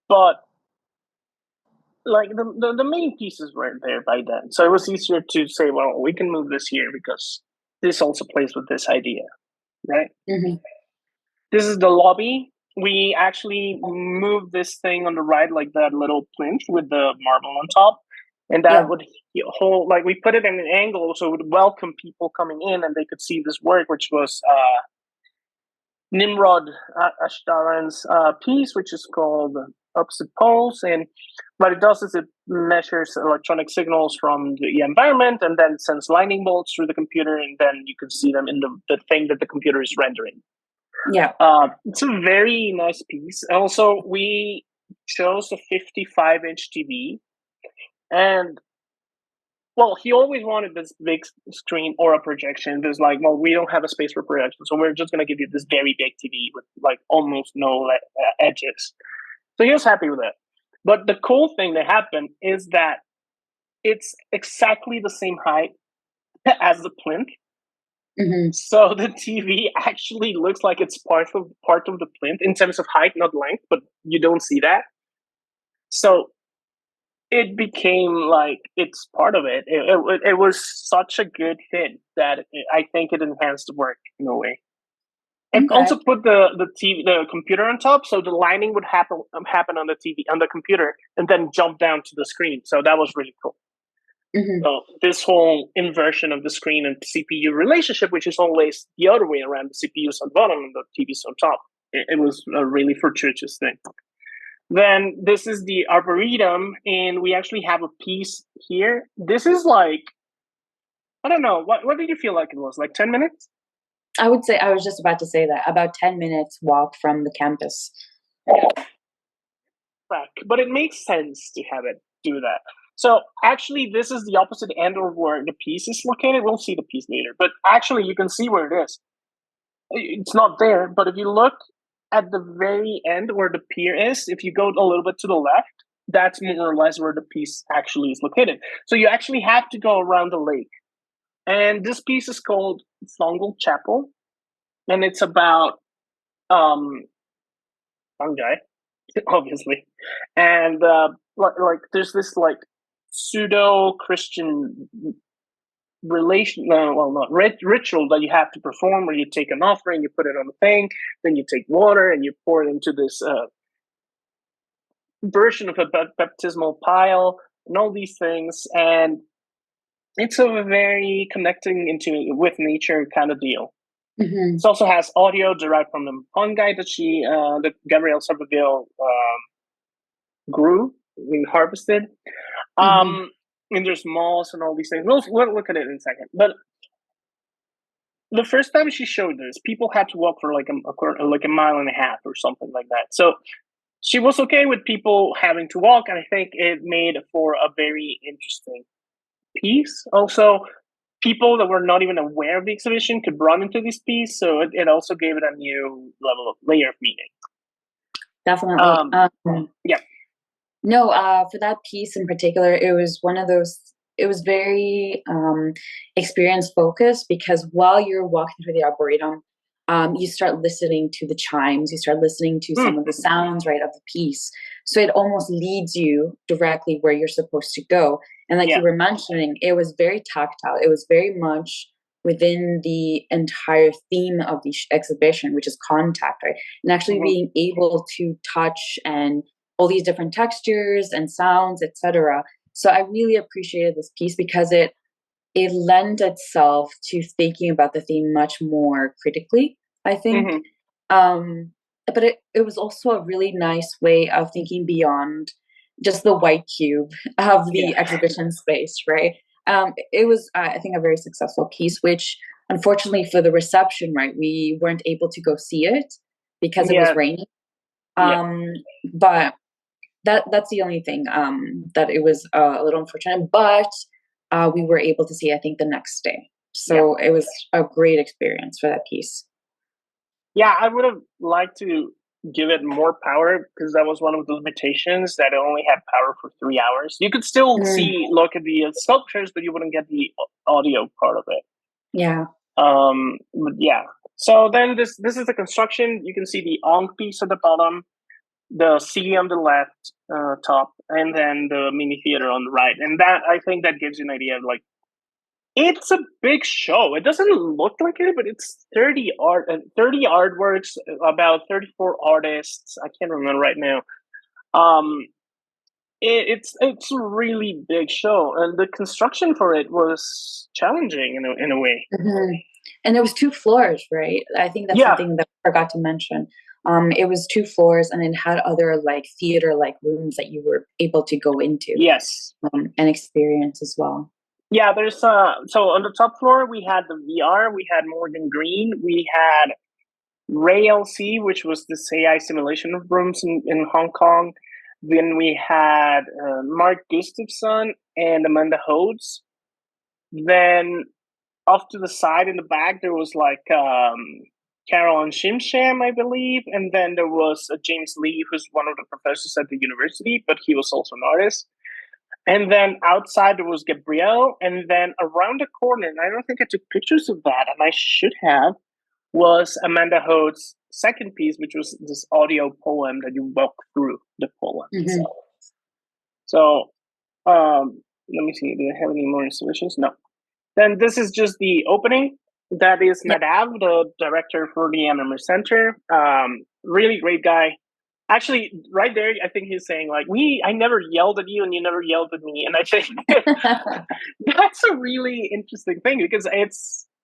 But like the main pieces were there by then. So it was easier to say, well, we can move this here because this also plays with this idea, right? Hmm. This is the lobby. We actually moved this thing on the right, like that little plinth with the marble on top. And that Yeah. would hold, like we put it in an angle so it would welcome people coming in and they could see this work, which was Nimrod Ashtaran's piece, which is called Opposite Poles. And what it does is it measures electronic signals from the environment and then sends lightning bolts through the computer, and then you can see them in the thing that the computer is rendering. Yeah. It's a very nice piece. Also, we chose a 55-inch TV, and well, he always wanted this big screen or a projection. There's like, well, we don't have a space for projection, so we're just gonna give you this very big TV with like almost no edges. So he was happy with it. But the cool thing that happened is that it's exactly the same height as the plinth. Hmm. So the TV actually looks like it's part of the plinth in terms of height, not length, but you don't see that. So it became like it's part of it. It was such a good fit that I think it enhanced the work in a way. And Okay. also put the computer on top, so the lining would happen on the TV on the computer, and then jump down to the screen. So that was really cool. Hmm. So this whole inversion of the screen and CPU relationship, which is always the other way around, the CPU's on the bottom and the TV's on top. It was a really fortuitous thing. Then this is the arboretum, and we actually have a piece here. This is like, I don't know, what did you feel like it was? Like 10 minutes? I would say I was just about to say that about 10 minutes walk from the campus. Back. But it makes sense to have it do that. So actually, this is the opposite end of where the piece is located. We'll see the piece later, but actually, you can see where it is. It's not there, but if you look at the very end where the pier is, if you go a little bit to the left, that's more or less where the piece actually is located. So you actually have to go around the lake. And this piece is called Fungal Chapel, and it's about fungi, obviously. And there's this like pseudo Christian relation, well, not ritual that you have to perform, where you take an offering, you put it on a thing, then you take water and you pour it into this version of a baptismal pile, and all these things. And it's a very connecting into with nature kind of deal. Mm-hmm. It also has audio derived from the fungi that Gabrielle Somerville grew and harvested. Mm-hmm. And there's moss and all these things. We'll look at it in a second. But the first time she showed this, people had to walk for like a mile and a half or something like that. So she was okay with people having to walk, and I think it made for a very interesting piece. Also, people that were not even aware of the exhibition could run into this piece, so it also gave it a new level of layer of meaning. Definitely. Yeah. No, for that piece in particular, it was one of those. It was very experience focused, because while you're walking through the arboretum, you start listening to the chimes. You start listening to some of the sounds, right, of the piece. So it almost leads you directly where you're supposed to go. And like you were mentioning, it was very tactile. It was very much within the entire theme of the exhibition, which is contact, right? And actually being able to touch and all these different textures and sounds, etc. So I really appreciated this piece because it lent itself to thinking about the theme much more critically, I think. But it was also a really nice way of thinking beyond just the white cube of the exhibition space, right? It was, I think, a very successful piece, which unfortunately for the reception, right, we weren't able to go see it because it was raining. But that's the only thing, that it was a little unfortunate, but we were able to see, I think, the next day. So it was a great experience for that piece. Yeah, I would have liked to give it more power, because that was one of the limitations, that it only had power for 3 hours. You could still look at the sculptures, but you wouldn't get the audio part of it. Yeah. But yeah. So then this is the construction. You can see the on piece at the bottom, the C on the left top, and then the mini theater on the right. And that, I think, that gives you an idea of like, it's a big show. It doesn't look like it, but it's 30 artworks, about 34 artists. I can't remember right now. It's a really big show, and the construction for it was challenging in a way. And there was 2 floors, right? I think that's something that I forgot to mention. It was 2 floors, and it had other like theater like rooms that you were able to go into. Yes. And experience as well. Yeah, there's so on the top floor we had the VR, we had Morgan Green, we had Ray LC, which was this AI simulation of rooms in Hong Kong. Then we had Mark Gustafson and Amanda Hodes. Then off to the side in the back, there was like Carol and Shimsham, I believe. And then there was James Lee, who's one of the professors at the university, but he was also an artist. And then outside there was Gabrielle. And then around the corner, and I don't think I took pictures of that, and I should have, was Amanda Hode's second piece, which was this audio poem that you walk through the poem itself. So let me see, do I have any more installations? No. Then this is just the opening. That is Nadav, the director for the Anime Center. Really great guy. Actually, right there, I think he's saying like, I never yelled at you and you never yelled at me. And I think that's a really interesting thing, because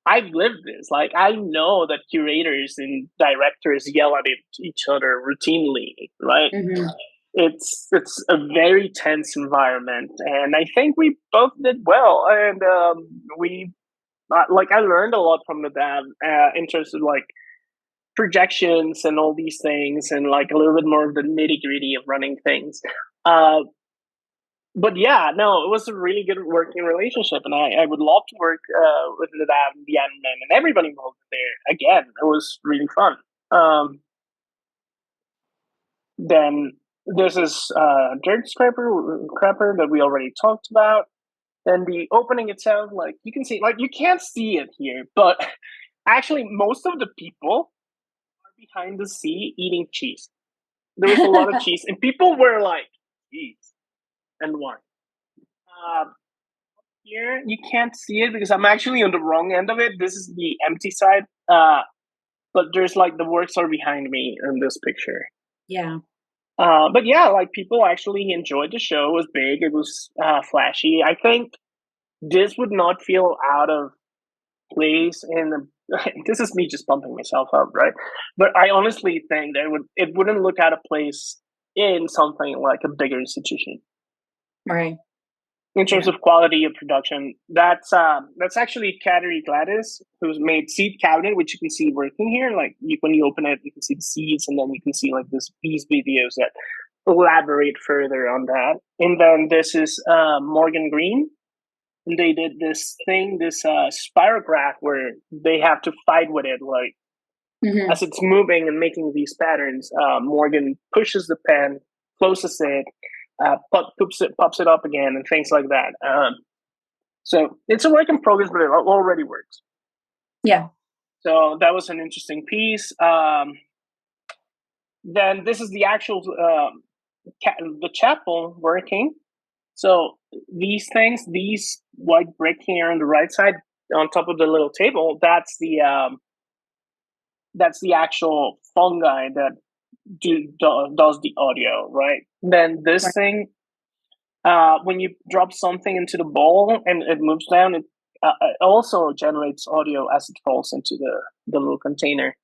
I've lived this. Like, I know that curators and directors yell at each other routinely, right? It's a very tense environment, and I think we both did well. And I learned a lot from the dev in terms of like projections and all these things, and like a little bit more of the nitty gritty of running things. but yeah, no, it was a really good working relationship, and I would love to work with the dad and the admin and everybody involved there again. It was really fun. Then this is dirt scrapper that we already talked about. Then the opening itself, like you can see, like you can't see it here, but actually most of the people are behind the sea eating cheese. There was a lot of cheese, and people were like, cheese and wine. Uh, Here you can't see it because I'm actually on the wrong end of it. This is the empty side, but there's like the works are behind me in this picture. Yeah. But yeah, like people actually enjoyed the show. It was big. It was flashy. I think this would not feel out of place in the. This is me just pumping myself up, right? But I honestly think that it wouldn't look out of place in something like a bigger institution. Right. In terms of quality of production, that's actually Kateri Gladys, who's made Seed Cabinet, which you can see working here. Like when you open it, you can see the seeds, and then you can see like these videos that elaborate further on that. And then this is Morgan Green, and they did this thing, this spirograph, where they have to fight with it, like as it's moving and making these patterns. Morgan pushes the pen, closes it, pops it up again, and things like that. So it's a work in progress, but it already works. Yeah. So that was an interesting piece. Then this is the actual the chapel working. So these things, these white brick here on the right side, on top of the little table, that's the actual fungi that does the audio, right? Then this thing, when you drop something into the bowl and it moves down, it also generates audio as it falls into the little container.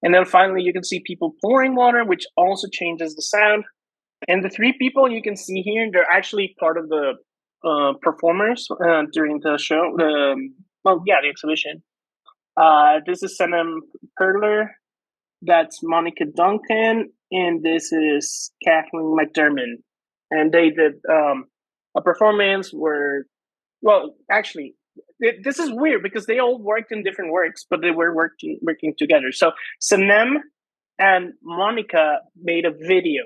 And then finally, you can see people pouring water, which also changes the sound. And the three people you can see here, they're actually part of the performers during the show. The exhibition. This is Senem Perler. That's Monica Duncan, and this is Kathleen McDermott. And they did a performance where, well, actually, this is weird because they all worked in different works, but they were working together. So Sanem and Monica made a video,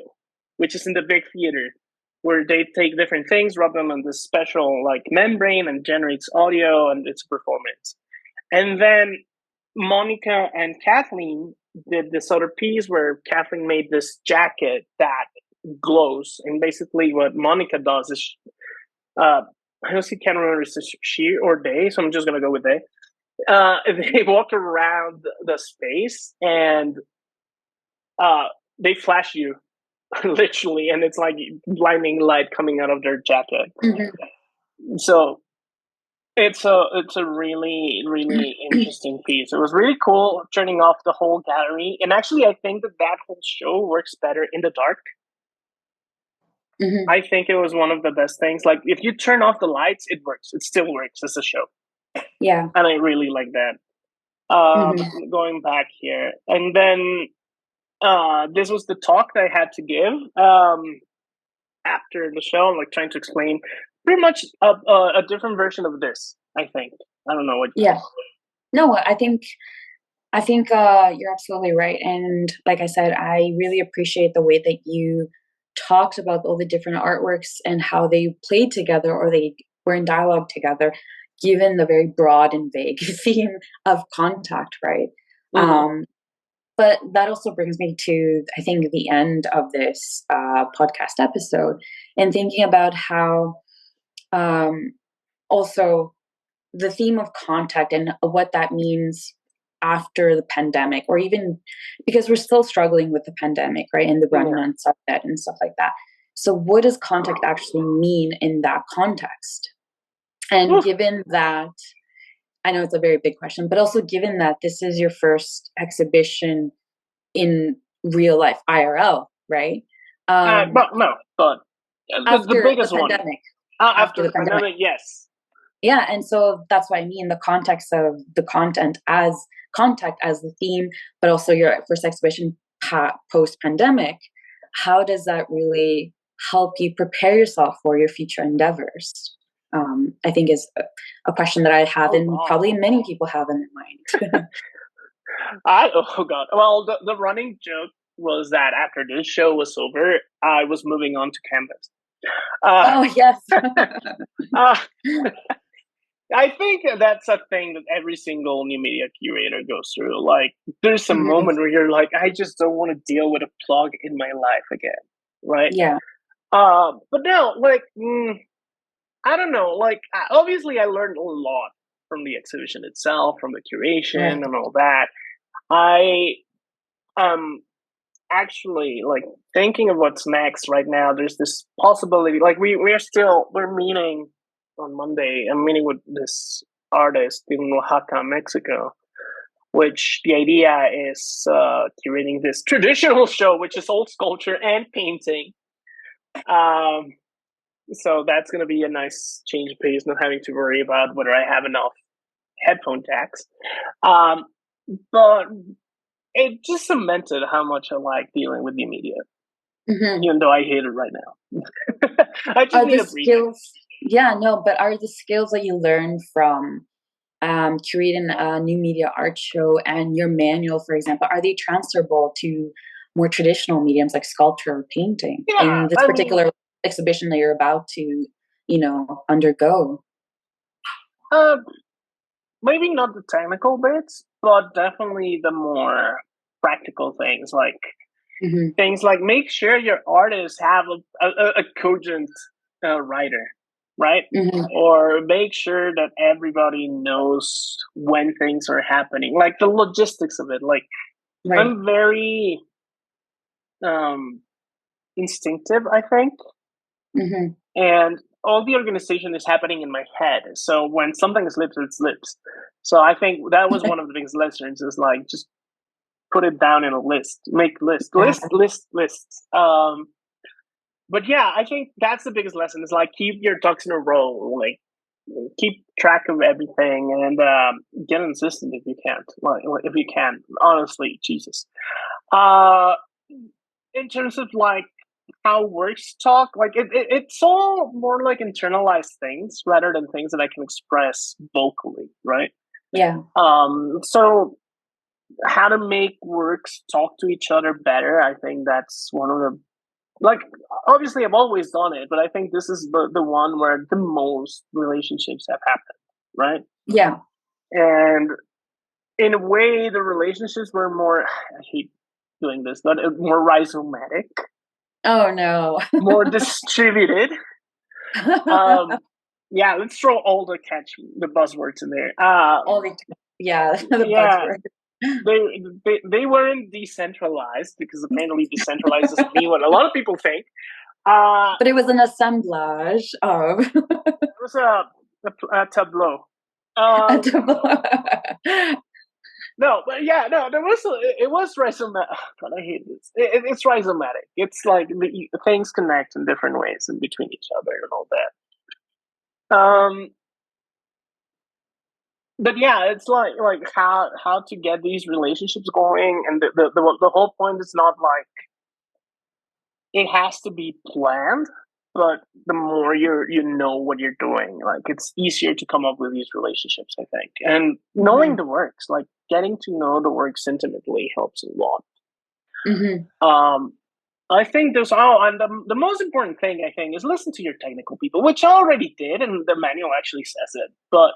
which is in the big theater, where they take different things, rub them on this special like membrane, and generates audio, and it's a performance. And then Monica and Kathleen did this other piece where Kathleen made this jacket that glows, and basically what Monica does is I honestly can't remember if it's she or they, so I'm just gonna go with they. They walk around the space and they flash you literally, and it's like blinding light coming out of their jacket. So it's a really really interesting piece. It was really cool turning off the whole gallery, and actually I think that whole show works better in the dark. I think it was one of the best things. Like if you turn off the lights, it works. It still works as a show. Yeah. And I really like that. Going back here, and then this was the talk that I had to give after the show, like trying to explain pretty much a different version of this. I think. I don't know what. Yeah. No, I think you're absolutely right. And like I said, I really appreciate the way that you talked about all the different artworks and how they played together or they were in dialogue together, given the very broad and vague theme of contact, right? But that also brings me to, I think, the end of this podcast episode and thinking about how also the theme of contact and what that means after the pandemic, or even because we're still struggling with the pandemic, right? And the remnants of that and stuff like that. So what does contact actually mean in that context? And given that, I know it's a very big question, but also given that this is your first exhibition in real life, IRL, right? But the biggest one. After the pandemic, yes. Yeah, and so that's what I mean, the context of the content as contact as the theme, but also your first exhibition post-pandemic. How does that really help you prepare yourself for your future endeavors? I think is a question that I have, Oh and God. probably many people have in their mind. Oh God. Well, the running joke was that after this show was over, I was moving on to Canvas. Uh, Oh yes. uh, I think that's a thing that every single new media curator goes through. Like, there's a Mhm. moment where you're like, I just don't want to deal with a plug in my life again, right? Yeah. But no, like, I don't know. Like, obviously, I learned a lot from the exhibition itself, from the curation Right. and all that. I actually like thinking of what's next right now. There's this possibility. Like, we're meeting on Monday. I'm meeting with this artist in Oaxaca, Mexico. Which the idea is curating this traditional show, which is old sculpture and painting. Um, so that's going to be a nice change of pace, not having to worry about whether I have enough headphone jacks. Um, but it just cemented how much I like dealing with the media, Hmm. even though I hate it right now. I just Are need the a breather. skills? Yeah, no, but are the skills that you learn from curating a new media art show and your manual, for example, are they transferable to more traditional mediums like sculpture or painting Yeah, in this I mean, particular exhibition that you're about to, undergo? uh, maybe not the technical bits, but definitely the more practical things like Hmm. make sure your artists have a cogent writer, right? Hmm. Or make sure that everybody knows when things are happening, like the logistics of it. Like, Right. I'm very um, instinctive, I think, Hmm. and all the organization is happening in my head. So when something slips, it slips. So I think that was one of the biggest lessons is like just put it down in a list, make Yeah. lists. But yeah, I think that's the biggest lesson is like keep your ducks in a row, like keep track of everything and get consistent if you can't. Like, if you can, honestly, Jesus. Uh, in terms of like how works talk, like it's all more like internalized things rather than things that I can express vocally, right? Yeah. So how to make works talk to each other better, I think that's one of the like obviously I've always done it, but I think this is the one where the most relationships have happened, right? Yeah. And in a way the relationships were more I hate doing this, but more rhizomatic, Oh no. more distributed. Um yeah, let's throw all the buzzwords in there. All the yeah, the Yeah, buzzword. they, they weren't decentralized because apparently decentralized doesn't mean what a lot of people think. But it was an assemblage of It was a tableau. a Um, double. no, but yeah, no, there was it was rhizomatic. God, I hate this. It's rhizomatic. It's like things connect in different ways in between each other and all that. But yeah, it's like how to get these relationships going, and the whole point is not like it has to be planned, but the more you know what you're doing, like it's easier to come up with these relationships, I think. And knowing Mhm, the works, like getting to know the works intimately helps a lot. mhm. Um I think there's and the most important thing I think is listen to your technical people, which I already did and the manual actually says it. But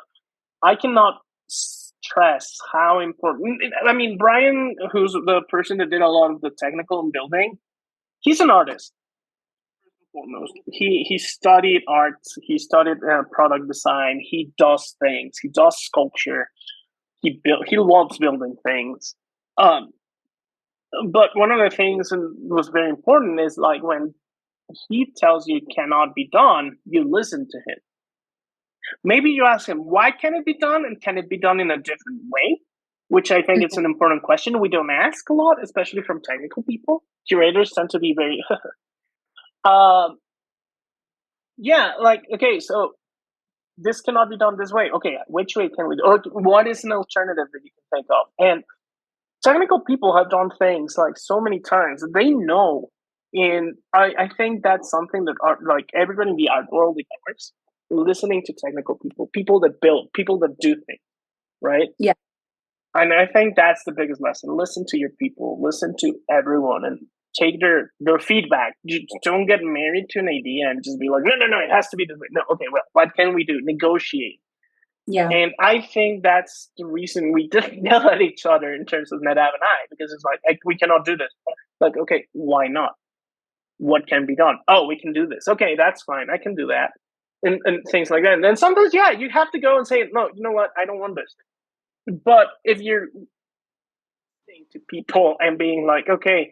I cannot stress how important I mean Brian, who's the person that did a lot of the technical and building, he's an artist foremost. He studied art. He studied product design. He does things. He does sculpture. He loves building things. Um, but one of the things that was very important is like when he tells you it cannot be done, you listen to him. Maybe you ask him why can it be done, and can it be done in a different way? Which I think it's Mhm. an important question we don't ask a lot, especially from technical people. Curators tend to be very um, yeah, like okay, so this cannot be done this way. Okay, which way can we do? Or what is an alternative that you can think of? And technical people have done things like so many times. They know. And I think that's something that like everybody in the art world ignores. Listening to technical people, people that build, people that do things, right? Yeah. And I think that's the biggest lesson. Listen to your people, listen to everyone, and take their feedback. You don't get married to an idea and just be like, no, it has to be this way. No, okay, well, what can we do? Negotiate. Yeah. And I think that's the reason we didn't yell at each other in terms of Nadav and I, because it's like we cannot do this. Like, okay, why not? What can be done? Oh, we can do this. Okay, that's fine. I can do that. And things like that. And then sometimes, yeah, you have to go and say, no, you know what? I don't want this. But if you're saying to people and being like, okay,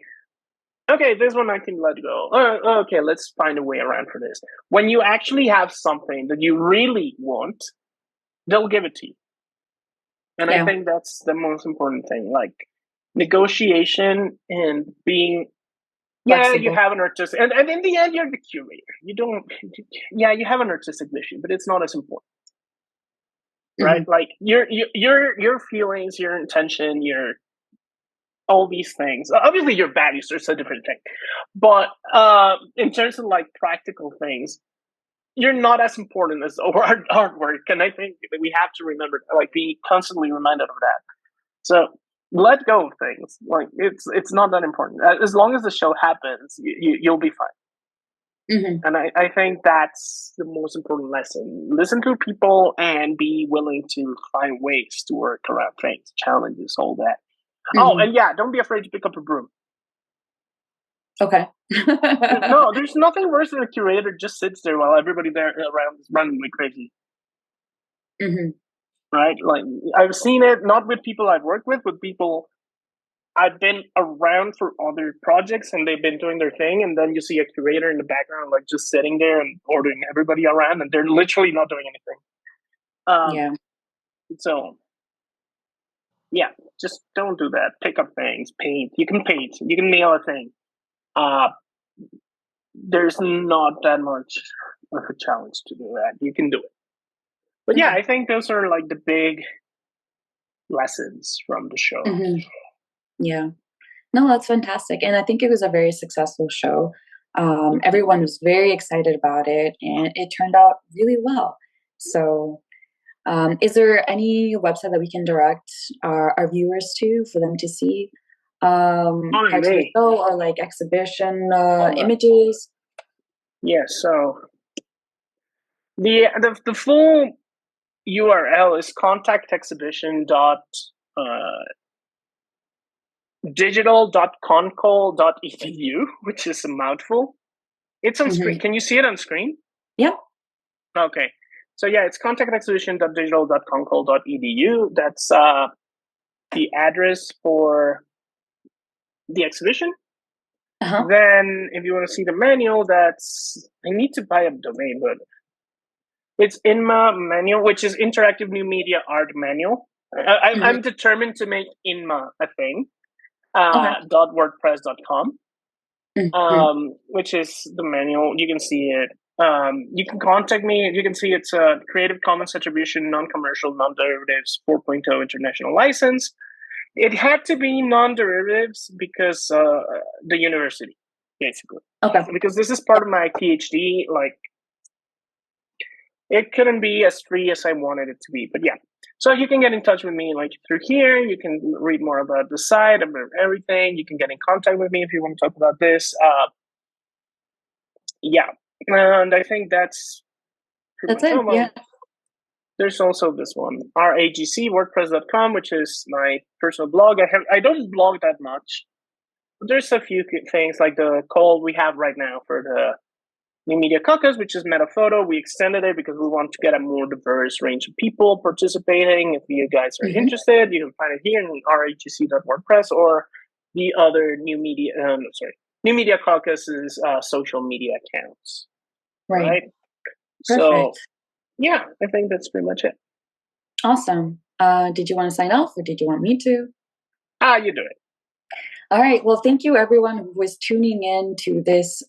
this one I can let go. Okay, let's find a way around for this. When you actually have something that you really want, they'll give it to you. And I Yeah. think that's the most important thing. Like negotiation and being, yeah, you Flexible. have an artistic, and in the end, you're the curator. You don't, yeah, you have an artistic vision, but it's not as important, right? Hmm. Like your feelings, your intention, your all these things. Obviously, your values are a different thing, but in terms of like practical things, you're not as important as our artwork. And I think that we have to remember, like, be constantly reminded of that. So let go of things. Like it's not that important. As long as the show happens, you'll be fine. Hmm. And I think that's the most important lesson. Listen to people and be willing to find ways to work around things, challenges, all that. Oh, Hmm. and yeah, don't be afraid to pick up a broom. Okay. No, there's nothing worse than a curator just sits there while everybody there around is running like crazy. Hmm. Right? Like I've seen it not with people I've worked with people I've been around for other projects and they've been doing their thing, and then you see a curator in the background, like just sitting there and ordering everybody around, and they're literally not doing anything. Yeah. So yeah, just don't do that. Pick up things, paint. You can paint. You can nail a thing. Uh, there's not that much of a challenge to do that. You can do it. But yeah, Okay. I think those are like the big lessons from the show. Hmm. Yeah. No, that's fantastic. And I think it was a very successful show. Everyone was very excited about it, and it turned out really well. So, is there any website that we can direct our viewers to for them to see On parts of the me. show or like exhibition Hold on. images? Yeah, so the full URL is digital.concol.edu, which is a mouthful. It's on screen. Hmm. Can you see it on screen? Yeah. Okay. So yeah, it's contactexhibition.digital.concol.edu. That's the address for the exhibition. Uh-huh. Then, if you want to see the manual, that's I need to buy a domain, but it's INMA manual, which is Interactive New Media Art Manual. Hmm. I'm determined to make INMA a thing. Okay. .wordpress.com, Hmm. which is the manual. You can see it. You can contact me. You can see it's a Creative Commons Attribution, non-commercial, non-derivatives 4.0 international license. It had to be non-derivatives because the university, basically. Okay. Because this is part of my PhD, like it couldn't be as free as I wanted it to be. But yeah, so you can get in touch with me like through here. You can read more about the site, about everything. You can get in contact with me if you want to talk about this. Yeah, and I think that's pretty That's much it. all. Yeah. There's also this one, RAGC, WordPress.com, which is my personal blog. I don't blog that much. There's a few things like the call we have right now for the New Media Caucus, which is meta photo. We extended it because we want to get a more diverse range of people participating. If you guys are Hmm. interested, you can find it here in ragc.wordpress or the other New Media Caucus's social media accounts, Right. right? So, Perfect. yeah, I think that's pretty much it. Awesome. Did you want to sign off or did you want me to? You do it. All right. Well, thank you everyone who was tuning in to this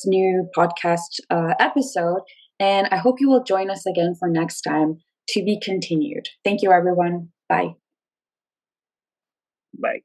new podcast episode, and I hope you will join us again for next time to be continued. Thank you, everyone. Bye. Bye.